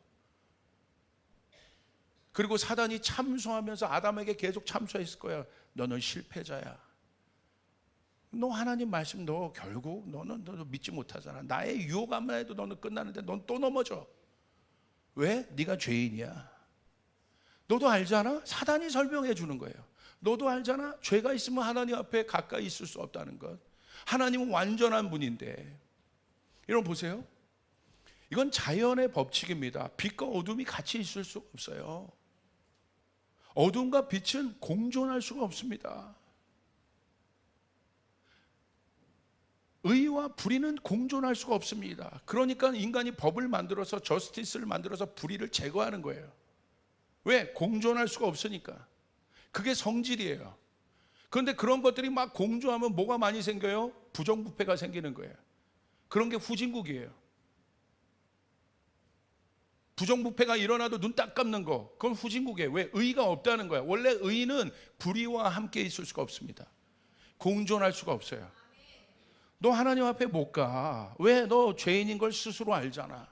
그리고 사단이 참소하면서 아담에게 계속 참소했을 거야. 너는 실패자야. 너 하나님 말씀 너 결국 너는 믿지 못하잖아. 나의 유혹함만 해도 너는 끝나는데 넌 또 넘어져. 왜? 네가 죄인이야. 너도 알잖아. 사단이 설명해 주는 거예요. 너도 알잖아. 죄가 있으면 하나님 앞에 가까이 있을 수 없다는 것. 하나님은 완전한 분인데. 여러분 보세요. 이건 자연의 법칙입니다. 빛과 어둠이 같이 있을 수 없어요. 어둠과 빛은 공존할 수가 없습니다. 의와 불의는 공존할 수가 없습니다. 그러니까 인간이 법을 만들어서 저스티스를 만들어서 불의를 제거하는 거예요. 왜? 공존할 수가 없으니까. 그게 성질이에요. 그런데 그런 것들이 막 공존하면 뭐가 많이 생겨요? 부정부패가 생기는 거예요. 그런 게 후진국이에요. 부정부패가 일어나도 눈 딱 감는 거, 그건 후진국이에요. 왜? 의가 없다는 거야. 원래 의는 불의와 함께 있을 수가 없습니다. 공존할 수가 없어요. 너 하나님 앞에 못 가. 왜? 너 죄인인 걸 스스로 알잖아.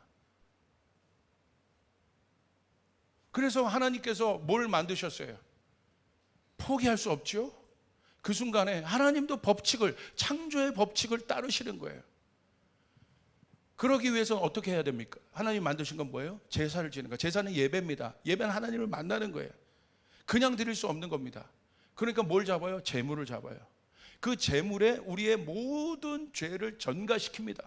그래서 하나님께서 뭘 만드셨어요? 포기할 수 없죠. 그 순간에 하나님도 법칙을, 창조의 법칙을 따르시는 거예요. 그러기 위해서는 어떻게 해야 됩니까? 하나님 만드신 건 뭐예요? 제사를 지는 거. 제사는 예배입니다. 예배는 하나님을 만나는 거예요. 그냥 드릴 수 없는 겁니다. 그러니까 뭘 잡아요? 제물을 잡아요. 그 제물에 우리의 모든 죄를 전가시킵니다.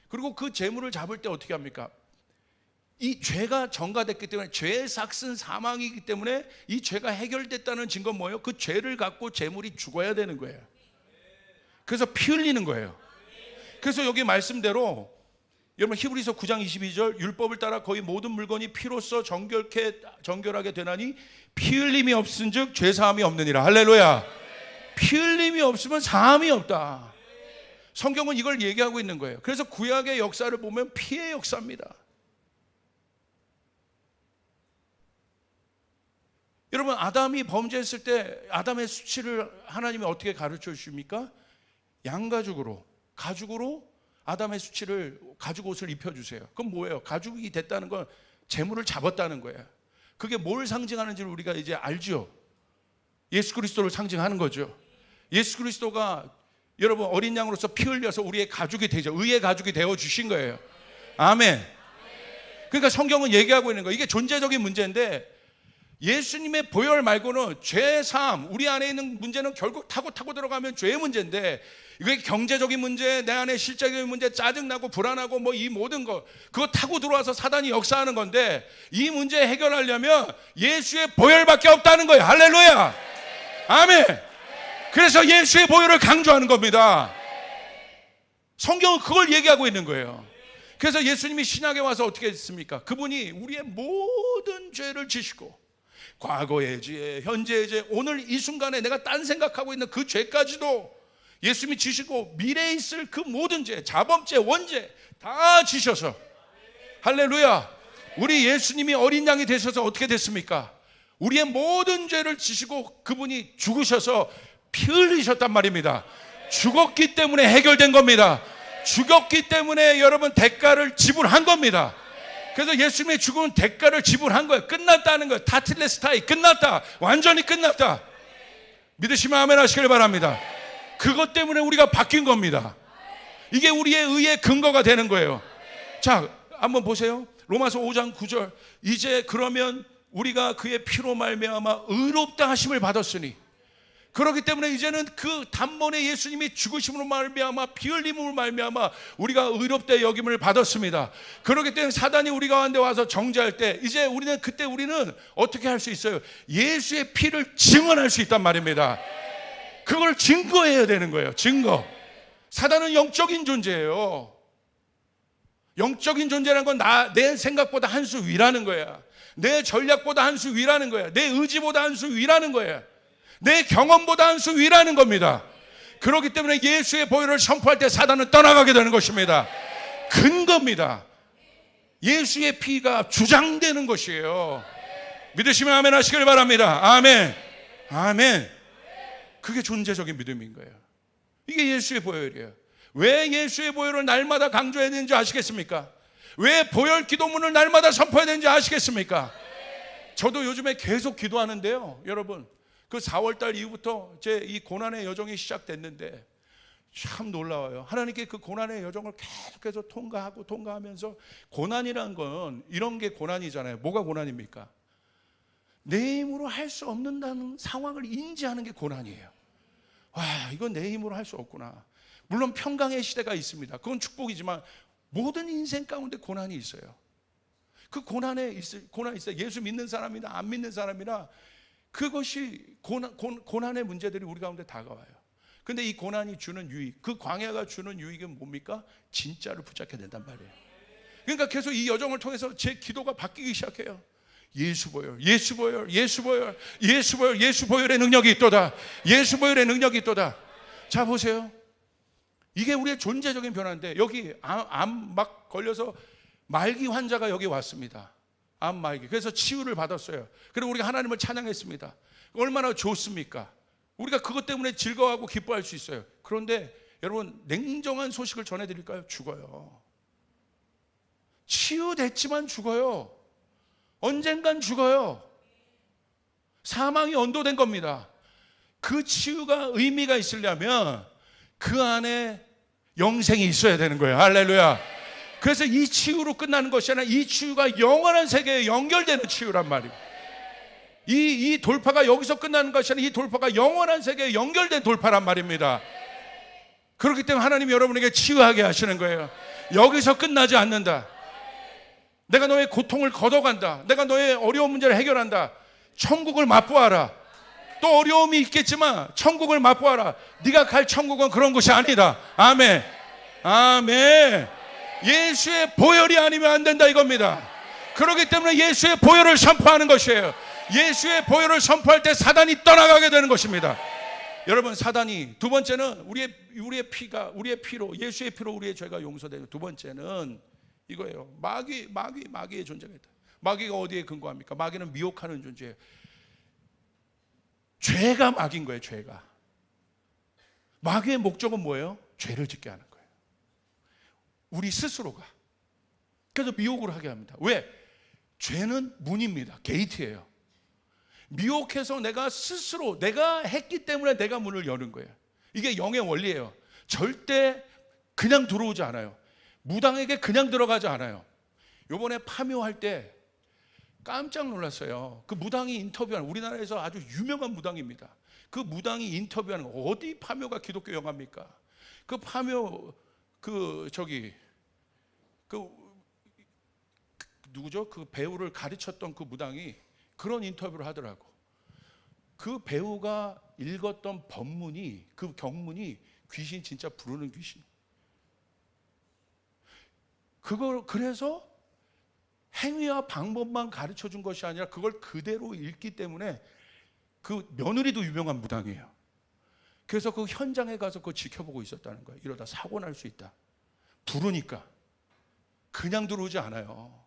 그리고 그 제물을 잡을 때 어떻게 합니까? 이 죄가 전가됐기 때문에, 죄의 삭은 사망이기 때문에 이 죄가 해결됐다는 증거는 뭐예요? 그 죄를 갖고 제물이 죽어야 되는 거예요. 그래서 피 흘리는 거예요. 그래서 여기 말씀대로 여러분 히브리서 9장 22절, 율법을 따라 거의 모든 물건이 피로써 정결하게 되나니 피 흘림이 없은즉 죄 사함이 없느니라. 할렐루야. 피 흘림이 없으면 사함이 없다. 성경은 이걸 얘기하고 있는 거예요. 그래서 구약의 역사를 보면 피의 역사입니다. 여러분, 아담이 범죄했을 때 아담의 수치를 하나님이 어떻게 가르쳐 주십니까? 양가죽으로, 가죽으로 아담의 수치를, 가죽 옷을 입혀주세요. 그럼 뭐예요? 가죽이 됐다는 건 재물을 잡았다는 거예요. 그게 뭘 상징하는지를 우리가 이제 알죠. 예수 그리스도를 상징하는 거죠. 예수 그리스도가 여러분 어린 양으로서 피 흘려서 우리의 가죽이 되죠. 의의 가죽이 되어 주신 거예요. 아멘. 그러니까 성경은 얘기하고 있는 거예요. 이게 존재적인 문제인데, 예수님의 보혈 말고는 죄 사함, 우리 안에 있는 문제는 결국 타고 들어가면 죄의 문제인데, 이게 경제적인 문제, 내 안에 실제적인 문제, 짜증나고 불안하고 뭐 이 모든 거, 그거 타고 들어와서 사단이 역사하는 건데, 이 문제 해결하려면 예수의 보혈밖에 없다는 거예요. 할렐루야. 아멘. 그래서 예수의 보혈을 강조하는 겁니다. 성경은 그걸 얘기하고 있는 거예요. 그래서 예수님이 신약에 와서 어떻게 했습니까? 그분이 우리의 모든 죄를 지시고, 과거의 죄, 현재의 죄, 오늘 이 순간에 내가 딴 생각하고 있는 그 죄까지도 예수님이 지시고, 미래에 있을 그 모든 죄, 자범죄, 원죄 다 지셔서, 할렐루야. 우리 예수님이 어린 양이 되셔서 어떻게 됐습니까? 우리의 모든 죄를 지시고 그분이 죽으셔서 피 흘리셨단 말입니다. 죽었기 때문에 해결된 겁니다. 죽었기 때문에 여러분 대가를 지불한 겁니다. 그래서 예수님의 죽음은 대가를 지불한 거예요. 끝났다는 거예요. 타틸레스타이, 끝났다. 완전히 끝났다. 믿으시면 아멘 하시길 바랍니다. 그것 때문에 우리가 바뀐 겁니다. 이게 우리의 의의 근거가 되는 거예요. 자, 한번 보세요. 로마서 5장 9절. 이제 그러면 우리가 그의 피로 말미암아 의롭다 하심을 받았으니, 그렇기 때문에 이제는 그 단번에 예수님이 죽으심으로 말미암아 피 흘림으로 말미암아 우리가 의롭다 여김을 받았습니다. 그렇기 때문에 사단이 우리 가운데 와서 정죄할 때, 이제 그때 우리는 어떻게 할 수 있어요? 예수의 피를 증언할 수 있단 말입니다. 그걸 증거해야 되는 거예요. 증거. 사단은 영적인 존재예요. 영적인 존재라는 건 내 생각보다 한 수 위라는 거야. 내 전략보다 한 수 위라는 거야. 내 의지보다 한 수 위라는 거야. 내 경험보다 한 수 위라는 겁니다. 그렇기 때문에 예수의 보혈을 선포할 때 사단은 떠나가게 되는 것입니다. 근거입니다. 예수의 피가 주장되는 것이에요. 믿으시면 아멘 하시길 바랍니다. 아멘. 아멘. 그게 존재적인 믿음인 거예요. 이게 예수의 보혈이에요. 왜 예수의 보혈을 날마다 강조해야 되는지 아시겠습니까? 왜 보혈 기도문을 날마다 선포해야 되는지 아시겠습니까? 저도 요즘에 계속 기도하는데요, 여러분, 그 4월달 이후부터 제 이 고난의 여정이 시작됐는데 참 놀라워요. 하나님께 그 고난의 여정을 계속해서 통과하면서, 고난이란 건 이런 게 고난이잖아요. 뭐가 고난입니까? 내 힘으로 할 수 없는다는 상황을 인지하는 게 고난이에요. 와, 이건 내 힘으로 할 수 없구나. 물론 평강의 시대가 있습니다. 그건 축복이지만 모든 인생 가운데 고난이 있어요. 그 고난이 있어요. 예수 믿는 사람이나 안 믿는 사람이나 그것이 고난의 문제들이 우리 가운데 다가와요. 근데 이 고난이 주는 유익, 그 광야가 주는 유익은 뭡니까? 진짜를 붙잡게 된단 말이에요. 그러니까 계속 이 여정을 통해서 제 기도가 바뀌기 시작해요. 예수 보혈, 예수 보혈, 예수 보혈, 예수 보혈, 예수 보혈의 능력이 있도다. 예수 보혈의 능력이 있도다. 자, 보세요. 이게 우리의 존재적인 변화인데, 여기 암 막 걸려서 말기 환자가 여기 왔습니다. 암 말기. 그래서 치유를 받았어요. 그리고 우리가 하나님을 찬양했습니다. 얼마나 좋습니까? 우리가 그것 때문에 즐거워하고 기뻐할 수 있어요. 그런데 여러분, 냉정한 소식을 전해드릴까요? 죽어요. 치유됐지만 죽어요. 언젠간 죽어요. 사망이 언도된 겁니다. 그 치유가 의미가 있으려면 그 안에 영생이 있어야 되는 거예요. 할렐루야. 그래서 이 치유로 끝나는 것이 아니라 이 치유가 영원한 세계에 연결되는 치유란 말이에요. 이 돌파가 여기서 끝나는 것이 아니라 이 돌파가 영원한 세계에 연결된 돌파란 말입니다. 그렇기 때문에 하나님이 여러분에게 치유하게 하시는 거예요. 여기서 끝나지 않는다. 내가 너의 고통을 걷어간다. 내가 너의 어려운 문제를 해결한다. 천국을 맛보아라. 또 어려움이 있겠지만 천국을 맛보아라. 네가 갈 천국은 그런 곳이 아니다. 아멘. 아멘. 예수의 보혈이 아니면 안 된다 이겁니다. 그렇기 때문에 예수의 보혈을 선포하는 것이에요. 예수의 보혈을 선포할 때 사단이 떠나가게 되는 것입니다. 여러분, 사단이, 두 번째는 우리의 피로, 예수의 피로 우리의 죄가 용서되고, 두 번째는 이거예요. 마귀의 존재가 있다. 마귀가 어디에 근거합니까? 마귀는 미혹하는 존재예요. 죄가 마귀인 거예요. 죄가. 마귀의 목적은 뭐예요? 죄를 짓게 하는 거예요. 우리 스스로가. 그래서 미혹을 하게 합니다. 왜? 죄는 문입니다. 게이트예요. 미혹해서 내가 했기 때문에 내가 문을 여는 거예요. 이게 영의 원리예요. 절대 그냥 들어오지 않아요. 무당에게 그냥 들어가지 않아요. 요번에 파묘할 때 깜짝 놀랐어요. 그 무당이 인터뷰하는, 우리나라에서 아주 유명한 무당입니다. 그 무당이 인터뷰하는 거, 어디 파묘가 기독교 영화입니까? 그 파묘, 누구죠? 그 배우를 가르쳤던 그 무당이 그런 인터뷰를 하더라고. 그 배우가 읽었던 법문이, 그 경문이 귀신 진짜 부르는 귀신. 그래서 행위와 방법만 가르쳐 준 것이 아니라 그걸 그대로 읽기 때문에 그 며느리도 유명한 무당이에요. 그래서 그 현장에 가서 그거 지켜보고 있었다는 거예요. 이러다 사고 날 수 있다. 부르니까 그냥 들어오지 않아요.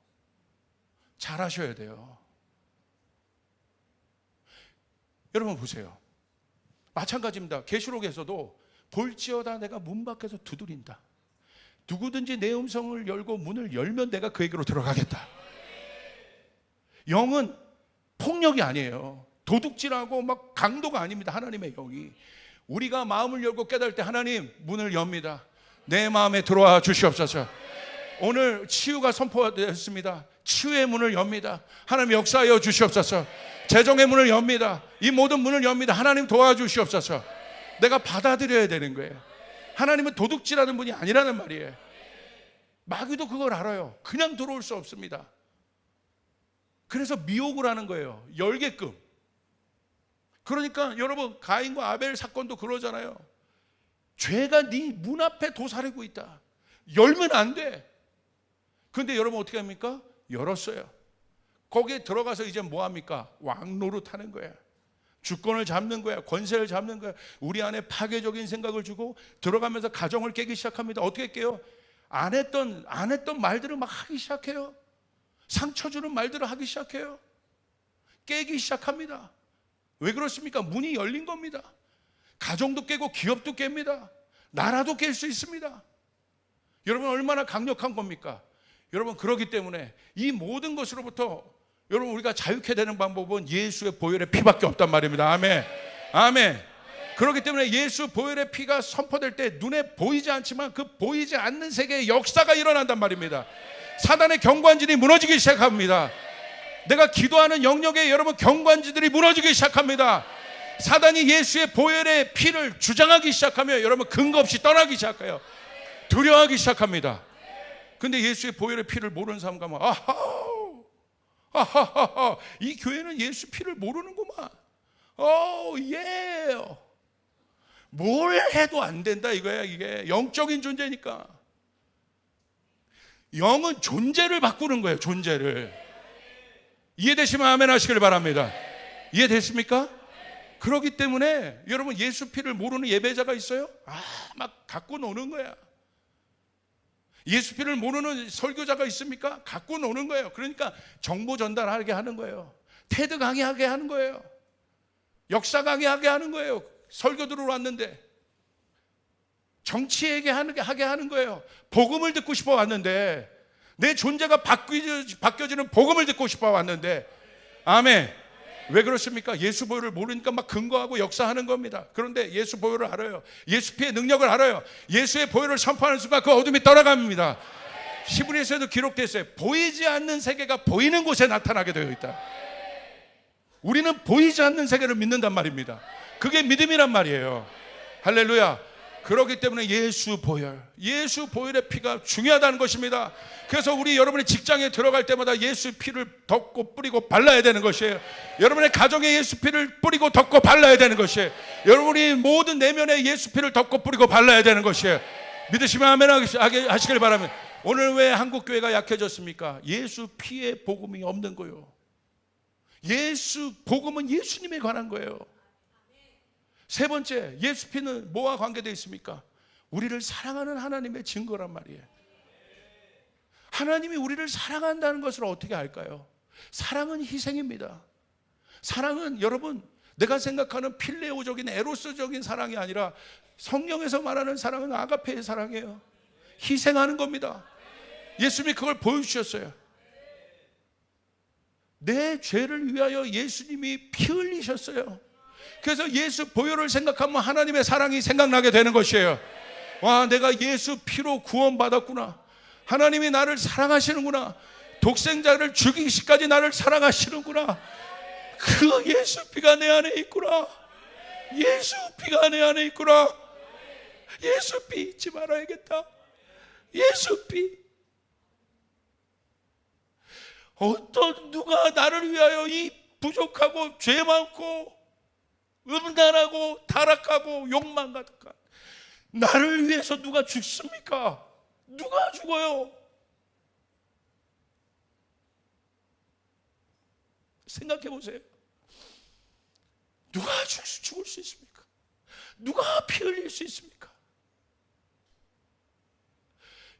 잘 하셔야 돼요. 여러분 보세요. 마찬가지입니다. 계시록에서도 볼지어다 내가 문 밖에서 두드린다. 누구든지 내 음성을 열고 문을 열면 내가 그에게로 들어가겠다. 영은 폭력이 아니에요. 도둑질하고 막 강도가 아닙니다. 하나님의 영이. 우리가 마음을 열고 깨달을 때 하나님 문을 엽니다. 내 마음에 들어와 주시옵소서. 오늘 치유가 선포되었습니다. 치유의 문을 엽니다. 하나님 역사하여 주시옵소서. 재정의 문을 엽니다. 이 모든 문을 엽니다. 하나님 도와주시옵소서. 내가 받아들여야 되는 거예요. 하나님은 도둑질하는 분이 아니라는 말이에요. 마귀도 그걸 알아요. 그냥 들어올 수 없습니다. 그래서 미혹을 하는 거예요. 열게끔. 그러니까 여러분, 가인과 아벨 사건도 그러잖아요. 죄가 네 문 앞에 도사리고 있다. 열면 안 돼. 그런데 여러분 어떻게 합니까? 열었어요. 거기에 들어가서 이제 뭐 합니까? 왕노릇 하는 거야. 주권을 잡는 거야. 권세를 잡는 거야. 우리 안에 파괴적인 생각을 주고 들어가면서 가정을 깨기 시작합니다. 어떻게 깨요? 안 했던 말들을 막 하기 시작해요. 상처 주는 말들을 하기 시작해요. 깨기 시작합니다. 왜 그렇습니까? 문이 열린 겁니다. 가정도 깨고 기업도 깹니다. 나라도 깰 수 있습니다. 여러분 얼마나 강력한 겁니까? 여러분 그렇기 때문에 이 모든 것으로부터 여러분 우리가 자유케 되는 방법은 예수의 보혈의 피밖에 없단 말입니다. 아멘. 아멘. 그렇기 때문에 예수 보혈의 피가 선포될 때 눈에 보이지 않지만 그 보이지 않는 세계의 역사가 일어난단 말입니다. 사단의 경관진이 무너지기 시작합니다. 내가 기도하는 영역에 여러분 경관지들이 무너지기 시작합니다. 사단이 예수의 보혈의 피를 주장하기 시작하면 여러분 근거 없이 떠나기 시작해요. 두려워하기 시작합니다. 근데 예수의 보혈의 피를 모르는 사람 가면 아하, 이 교회는 예수 피를 모르는구만. 예. 뭘 해도 안 된다 이거야. 이게 영적인 존재니까. 영은 존재를 바꾸는 거예요. 존재를. 이해되시면 아멘 하시길 바랍니다. 이해됐습니까? 그렇기 때문에 여러분 예수 피를 모르는 예배자가 있어요? 막 갖고 노는 거야. 예수 피를 모르는 설교자가 있습니까? 갖고 노는 거예요. 그러니까 정보 전달하게 하는 거예요. 테드 강의하게 하는 거예요. 역사 강의하게 하는 거예요. 설교 들어왔는데 정치 얘기하게 하는 거예요. 복음을 듣고 싶어 왔는데 내 존재가 바뀌어지는 복음을 듣고 싶어 왔는데 아멘. 왜 그렇습니까? 예수 보혈을 모르니까 막 근거하고 역사하는 겁니다. 그런데 예수 보혈을 알아요. 예수 피의 능력을 알아요. 예수의 보혈을 선포하는 순간 그 어둠이 떠나갑니다. 히브리서에도 기록되어 보이지 않는 세계가 보이는 곳에 나타나게 되어 있다. 우리는 보이지 않는 세계를 믿는단 말입니다. 그게 믿음이란 말이에요. 할렐루야. 그렇기 때문에 예수 보혈의 피가 중요하다는 것입니다. 그래서 우리 여러분의 직장에 들어갈 때마다 예수 피를 덮고 뿌리고 발라야 되는 것이에요. 여러분의 가정에 예수 피를 뿌리고 덮고 발라야 되는 것이에요. 여러분이 모든 내면에 예수 피를 덮고 뿌리고 발라야 되는 것이에요. 믿으시면 아멘 하시길 바랍니다. 오늘 왜 한국교회가 약해졌습니까? 예수 피의 복음이 없는 거예요. 예수 복음은 예수님에 관한 거예요. 세 번째, 예수 피는 뭐와 관계되어 있습니까? 우리를 사랑하는 하나님의 증거란 말이에요. 하나님이 우리를 사랑한다는 것을 어떻게 알까요? 사랑은 희생입니다. 사랑은 여러분 내가 생각하는 필레오적인 에로스적인 사랑이 아니라 성령에서 말하는 사랑은 아가페의 사랑이에요. 희생하는 겁니다. 예수님이 그걸 보여주셨어요. 내 죄를 위하여 예수님이 피 흘리셨어요. 그래서 예수 보혈을 생각하면 하나님의 사랑이 생각나게 되는 것이에요. 와, 내가 예수 피로 구원받았구나. 하나님이 나를 사랑하시는구나. 독생자를 죽이기까지 나를 사랑하시는구나. 그 예수 피가 내 안에 있구나. 예수 피가 내 안에 있구나. 예수 피 잊지 말아야겠다. 예수 피. 어떤 누가 나를 위하여 이 부족하고 죄 많고 음란하고 타락하고 욕만 가득한 나를 위해서 누가 죽습니까? 누가 죽어요? 생각해 보세요. 누가 죽을 수 있습니까? 누가 피 흘릴 수 있습니까?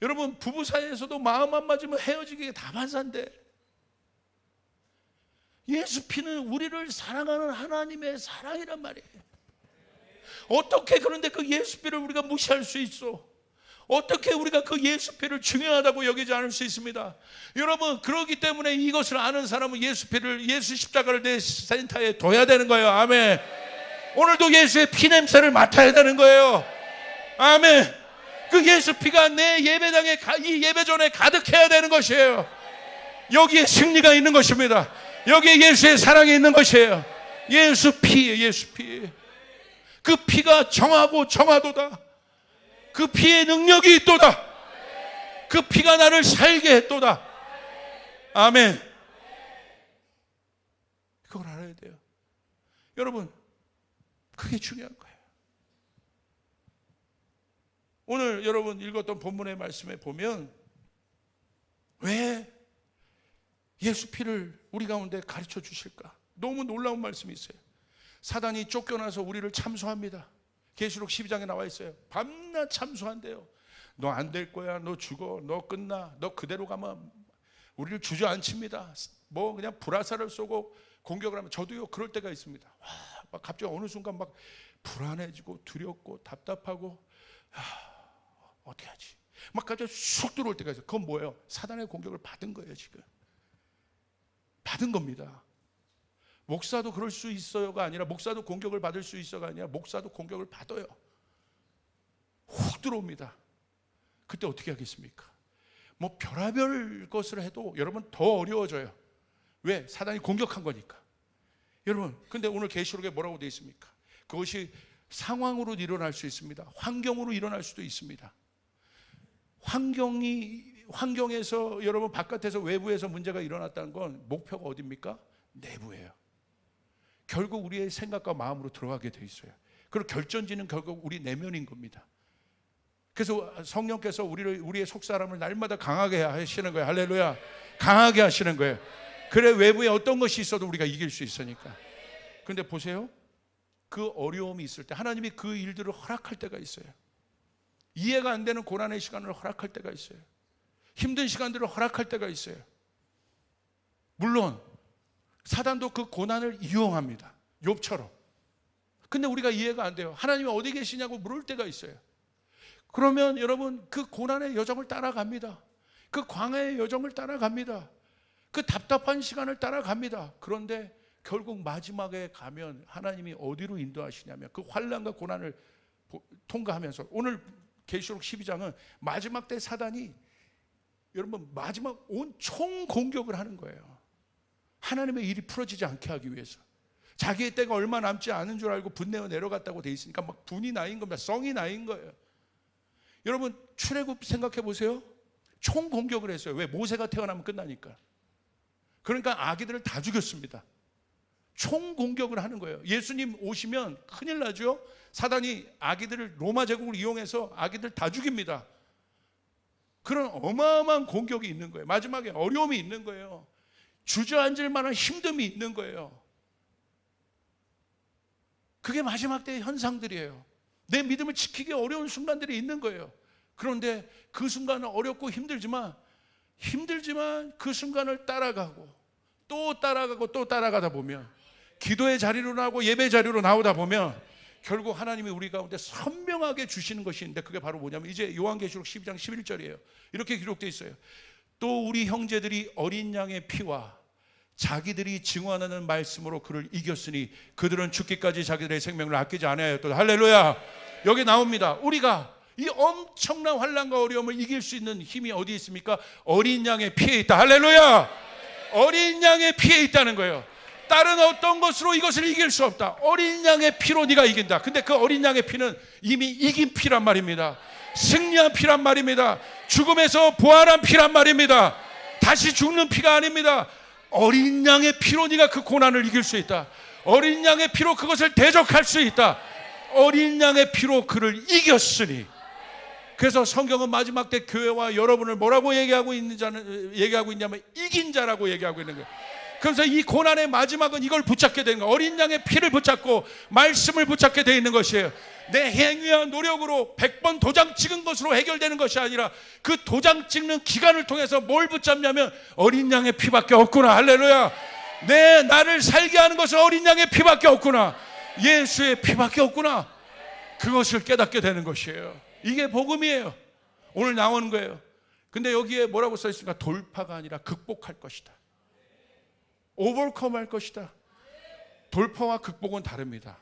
여러분 부부 사이에서도 마음 안 맞으면 헤어지기 다반사인데 예수 피는 우리를 사랑하는 하나님의 사랑이란 말이에요. 어떻게 그런데 그 예수 피를 우리가 무시할 수 있어? 어떻게 우리가 그 예수 피를 중요하다고 여기지 않을 수 있습니다? 여러분 그렇기 때문에 이것을 아는 사람은 예수 피를 예수 십자가를 내 센터에 둬야 되는 거예요. 아멘. 오늘도 예수의 피 냄새를 맡아야 되는 거예요. 아멘. 그 예수 피가 내 예배당에 이 예배전에 가득해야 되는 것이에요. 여기에 승리가 있는 것입니다. 여기에 예수의 사랑이 있는 것이에요. 예수 피, 예수 피. 그 피가 정하고 정하도다. 그 피의 능력이 있도다. 그 피가 나를 살게 했도다. 아멘. 그걸 알아야 돼요. 여러분, 그게 중요한 거예요. 오늘 여러분 읽었던 본문의 말씀에 보면 왜 예수 피를 우리 가운데 가르쳐 주실까? 너무 놀라운 말씀이 있어요. 사단이 쫓겨나서 우리를 참소합니다. 계시록 12장에 나와 있어요. 밤낮 참소한대요. 너 안 될 거야. 너 죽어. 너 끝나. 너 그대로 가면 우리를 주저앉힙니다. 뭐 그냥 불화살을 쏘고 공격을 하면 저도요 그럴 때가 있습니다. 와, 막 갑자기 어느 순간 막 불안해지고 두렵고 답답하고 어떻게 하지? 막 갑자기 쑥 들어올 때가 있어요. 그건 뭐예요? 사단의 공격을 받은 거예요. 지금 받은 겁니다. 목사도 그럴 수 있어요가 아니라, 목사도 공격을 받을 수 있어가 아니라, 목사도 공격을 받아요. 훅 들어옵니다. 그때 어떻게 하겠습니까? 뭐 별의별 것을 해도 여러분 더 어려워져요. 왜? 사단이 공격한 거니까. 여러분, 근데 오늘 계시록에 뭐라고 되어 있습니까? 그것이 상황으로 일어날 수 있습니다. 환경으로 일어날 수도 있습니다. 환경에서, 여러분 바깥에서, 외부에서 문제가 일어났다는 건 목표가 어디입니까? 내부예요. 결국 우리의 생각과 마음으로 들어가게 돼 있어요. 그리고 결정지는 결국 우리 내면인 겁니다. 그래서 성령께서 우리의 속사람을 날마다 강하게 하시는 거예요. 할렐루야. 강하게 하시는 거예요. 그래 외부에 어떤 것이 있어도 우리가 이길 수 있으니까. 그런데 보세요, 그 어려움이 있을 때 하나님이 그 일들을 허락할 때가 있어요. 이해가 안 되는 고난의 시간을 허락할 때가 있어요. 힘든 시간들을 허락할 때가 있어요. 물론 사단도 그 고난을 이용합니다. 욥처럼. 근데 우리가 이해가 안 돼요. 하나님이 어디 계시냐고 물을 때가 있어요. 그러면 여러분 그 고난의 여정을 따라갑니다. 그 광야의 여정을 따라갑니다. 그 답답한 시간을 따라갑니다. 그런데 결국 마지막에 가면 하나님이 어디로 인도하시냐면 그 환난과 고난을 통과하면서, 오늘 계시록 12장은 마지막 때 사단이 여러분 마지막 온 총공격을 하는 거예요. 하나님의 일이 풀어지지 않게 하기 위해서. 자기의 때가 얼마 남지 않은 줄 알고 분내어 내려갔다고 돼 있으니까 막 분이 나인 겁니다. 성이 나인 거예요. 여러분 출애굽 생각해 보세요. 총공격을 했어요. 왜? 모세가 태어나면 끝나니까. 그러니까 아기들을 다 죽였습니다. 총공격을 하는 거예요. 예수님 오시면 큰일 나죠. 사단이 아기들을, 로마 제국을 이용해서 아기들 다 죽입니다. 그런 어마어마한 공격이 있는 거예요. 마지막에 어려움이 있는 거예요. 주저앉을 만한 힘듦이 있는 거예요. 그게 마지막 때의 현상들이에요. 내 믿음을 지키기 어려운 순간들이 있는 거예요. 그런데 그 순간은 어렵고 힘들지만 그 순간을 따라가고 또 따라가고 또 따라가다 보면, 기도의 자리로 나오고 예배 자리로 나오다 보면 결국 하나님이 우리 가운데 선명하게 주시는 것이 있는데, 그게 바로 뭐냐면 이제 요한계시록 12장 11절이에요. 이렇게 기록되어 있어요. 또 우리 형제들이 어린 양의 피와 자기들이 증언하는 말씀으로 그를 이겼으니 그들은 죽기까지 자기들의 생명을 아끼지 않아야였다. 할렐루야. 여기 나옵니다. 우리가 이 엄청난 환난과 어려움을 이길 수 있는 힘이 어디 있습니까? 어린 양의 피에 있다. 할렐루야. 어린 양의 피에 있다는 거예요. 다른 어떤 것으로 이것을 이길 수 없다. 어린 양의 피로 네가 이긴다. 근데 그 어린 양의 피는 이미 이긴 피란 말입니다. 승리한 피란 말입니다. 죽음에서 부활한 피란 말입니다. 다시 죽는 피가 아닙니다. 어린 양의 피로 네가 그 고난을 이길 수 있다. 어린 양의 피로 그것을 대적할 수 있다. 어린 양의 피로 그를 이겼으니. 그래서 성경은 마지막 때 교회와 여러분을 뭐라고 얘기하고 있냐면 이긴 자라고 얘기하고 있는 거예요. 그래서 이 고난의 마지막은 이걸 붙잡게 되는 거예요. 어린 양의 피를 붙잡고 말씀을 붙잡게 되어 있는 것이에요. 내 행위와 노력으로 100번 도장 찍은 것으로 해결되는 것이 아니라 그 도장 찍는 기간을 통해서 뭘 붙잡냐면 어린 양의 피밖에 없구나. 할렐루야. 나를 살게 하는 것은 어린 양의 피밖에 없구나. 예수의 피밖에 없구나. 그것을 깨닫게 되는 것이에요. 이게 복음이에요. 오늘 나오는 거예요. 근데 여기에 뭐라고 써 있습니까? 돌파가 아니라 극복할 것이다. 오버컴 할 것이다. 돌파와 극복은 다릅니다.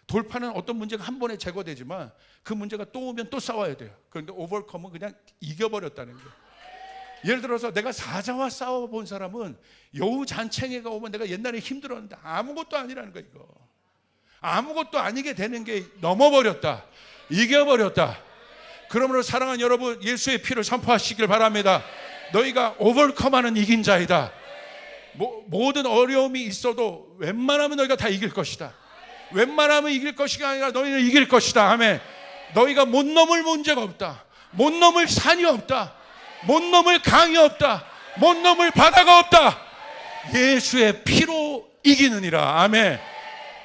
돌파는 어떤 문제가 한 번에 제거되지만 그 문제가 또 오면 또 싸워야 돼요. 그런데 오버컴은 그냥 이겨버렸다는 거예요. 예를 들어서 내가 사자와 싸워본 사람은 여우 잔챙이가 오면 내가 옛날에 힘들었는데 아무것도 아니라는 거예요. 이거 아무것도 아니게 되는 게 넘어버렸다. 이겨버렸다. 그러므로 사랑하는 여러분, 예수의 피를 선포하시길 바랍니다. 너희가 오버컴하는 이긴 자이다. 모든 어려움이 있어도 웬만하면 너희가 다 이길 것이다. 웬만하면 이길 것이 아니라 너희는 이길 것이다. 아멘. 너희가 못 넘을 문제가 없다. 못 넘을 산이 없다. 못 넘을 강이 없다. 못 넘을 바다가 없다. 예수의 피로 이기느니라. 아멘.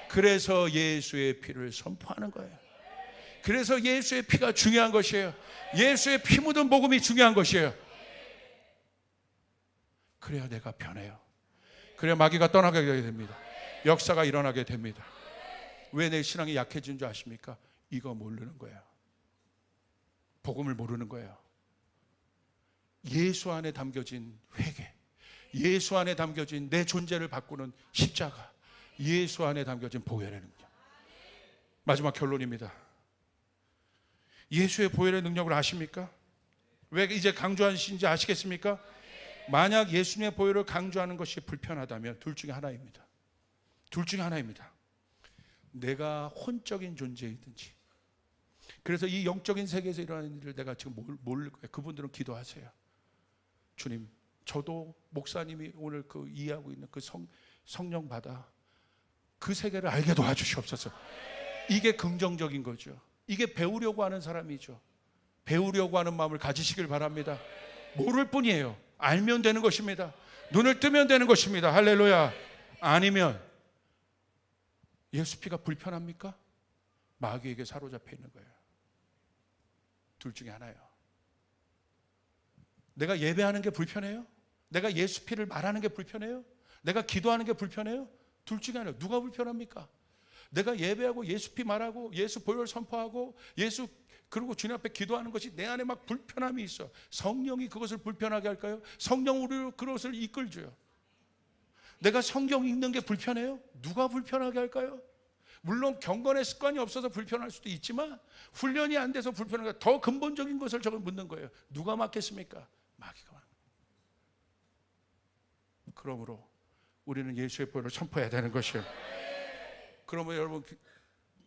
그래서 예수의 피를 선포하는 거예요. 그래서 예수의 피가 중요한 것이에요. 예수의 피 묻은 복음이 중요한 것이에요. 그래야 내가 변해요. 그래야 마귀가 떠나게 됩니다. 역사가 일어나게 됩니다. 왜 내 신앙이 약해진 줄 아십니까? 이거 모르는 거예요. 복음을 모르는 거예요. 예수 안에 담겨진 회개, 예수 안에 담겨진 내 존재를 바꾸는 십자가, 예수 안에 담겨진 보혈의 능력. 마지막 결론입니다. 예수의 보혈의 능력을 아십니까? 왜 이제 강조하시는지 아시겠습니까? 만약 예수님의 보혈을 강조하는 것이 불편하다면 둘 중에 하나입니다. 둘 중에 하나입니다. 내가 혼적인 존재이든지, 그래서 이 영적인 세계에서 일어나는 일을 내가 지금 모를 거예요. 그분들은 기도하세요. 주님, 저도 목사님이 오늘 그 이해하고 있는 그 성령 받아 그 세계를 알게 도와주시옵소서. 이게 긍정적인 거죠. 이게 배우려고 하는 사람이죠. 배우려고 하는 마음을 가지시길 바랍니다. 모를 뿐이에요. 알면 되는 것입니다. 눈을 뜨면 되는 것입니다. 할렐루야. 아니면 예수 피가 불편합니까? 마귀에게 사로잡혀 있는 거예요. 둘 중에 하나예요. 내가 예배하는 게 불편해요? 내가 예수 피를 말하는 게 불편해요? 내가 기도하는 게 불편해요? 둘 중에 하나예요. 누가 불편합니까? 내가 예배하고 예수 피 말하고 예수 보혈 선포하고 예수 그리고 주님 앞에 기도하는 것이 내 안에 막 불편함이 있어. 성령이 그것을 불편하게 할까요? 성령 우리로 그것을 이끌줘요. 내가 성경 읽는 게 불편해요? 누가 불편하게 할까요? 물론 경건의 습관이 없어서 불편할 수도 있지만 훈련이 안 돼서 불편한 더 근본적인 것을 저걸 묻는 거예요. 누가 맡겠습니까? 마귀가 맡는 거예요. 그러므로 우리는 예수의 보혈을 선포해야 되는 것이에요. 그러면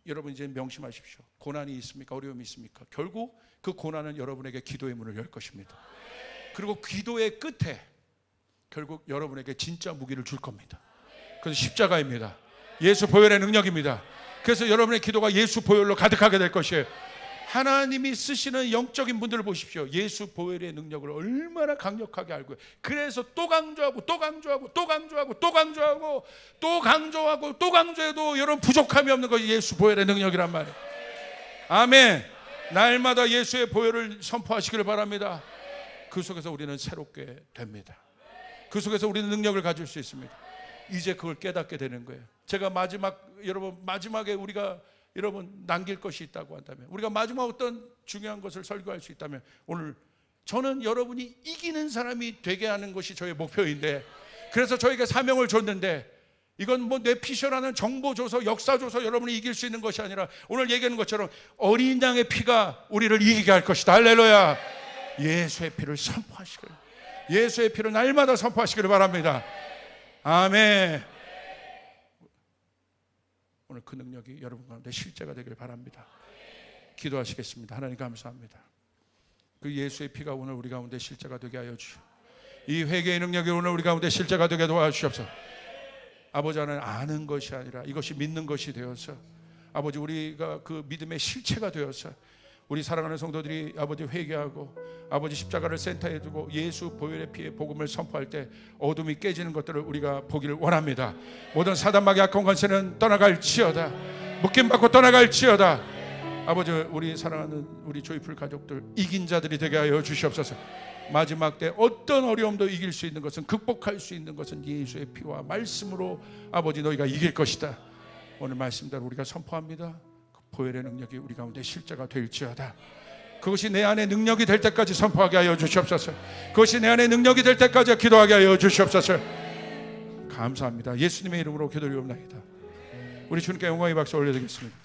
여러분 이제 명심하십시오. 고난이 있습니까? 어려움이 있습니까? 결국 그 고난은 여러분에게 기도의 문을 열 것입니다. 그리고 기도의 끝에 결국 여러분에게 진짜 무기를 줄 겁니다. 그래서 십자가입니다. 예수 보혈의 능력입니다. 그래서 여러분의 기도가 예수 보혈로 가득하게 될 것이에요. 하나님이 쓰시는 영적인 분들을 보십시오. 예수 보혈의 능력을 얼마나 강력하게 알고요. 그래서 또 강조하고 또 강조하고 또 강조하고 또 강조하고 또 강조하고 또 강조해도 여러분 부족함이 없는 것이 예수 보혈의 능력이란 말이에요. 아멘. 날마다 예수의 보혈을 선포하시기를 바랍니다. 그 속에서 우리는 새롭게 됩니다. 그 속에서 우리는 능력을 가질 수 있습니다. 이제 그걸 깨닫게 되는 거예요. 제가 마지막에 우리가 여러분 남길 것이 있다고 한다면, 우리가 마지막 어떤 중요한 것을 설교할 수 있다면, 오늘 저는 여러분이 이기는 사람이 되게 하는 것이 저의 목표인데, 그래서 저에게 사명을 줬는데, 이건 뭐 뇌피셜하는 정보 줘서 역사 줘서 여러분이 이길 수 있는 것이 아니라 오늘 얘기하는 것처럼 어린 양의 피가 우리를 이기게 할 것이다. 할렐루야. 예수의 피를 선포하시길, 예수의 피를 날마다 선포하시기를 바랍니다. 아멘. 오늘 그 능력이 여러분 가운데 실제가 되길 바랍니다. 기도하시겠습니다. 하나님 감사합니다. 그 예수의 피가 오늘 우리 가운데 실제가 되게 하여 주시오. 이 회개의 능력이 오늘 우리 가운데 실제가 되게 도와주시옵소서. 아버지, 하나님 아는 것이 아니라 이것이 믿는 것이 되어서, 아버지 우리가 그 믿음의 실체가 되어서 우리 사랑하는 성도들이 아버지 회개하고 아버지 십자가를 센터에 두고 예수 보혈의 피의 복음을 선포할 때 어둠이 깨지는 것들을 우리가 보기를 원합니다. 모든 사단마귀 악한 권세는 떠나갈지어다. 묶임받고 떠나갈지어다. 아버지 우리 사랑하는 우리 조이풀 가족들 이긴 자들이 되게 하여 주시옵소서. 마지막 때 어떤 어려움도 이길 수 있는 것은, 극복할 수 있는 것은 예수의 피와 말씀으로 아버지 너희가 이길 것이다. 오늘 말씀대로 우리가 선포합니다. 보혈의 능력이 우리 가운데 실제가 될지어다. 그것이 내 안에 능력이 될 때까지 선포하게 하여 주시옵소서. 그것이 내 안에 능력이 될 때까지 기도하게 하여 주시옵소서. 감사합니다. 예수님의 이름으로 기도드리옵나이다. 우리 주님께 영광의 박수 올려드리겠습니다.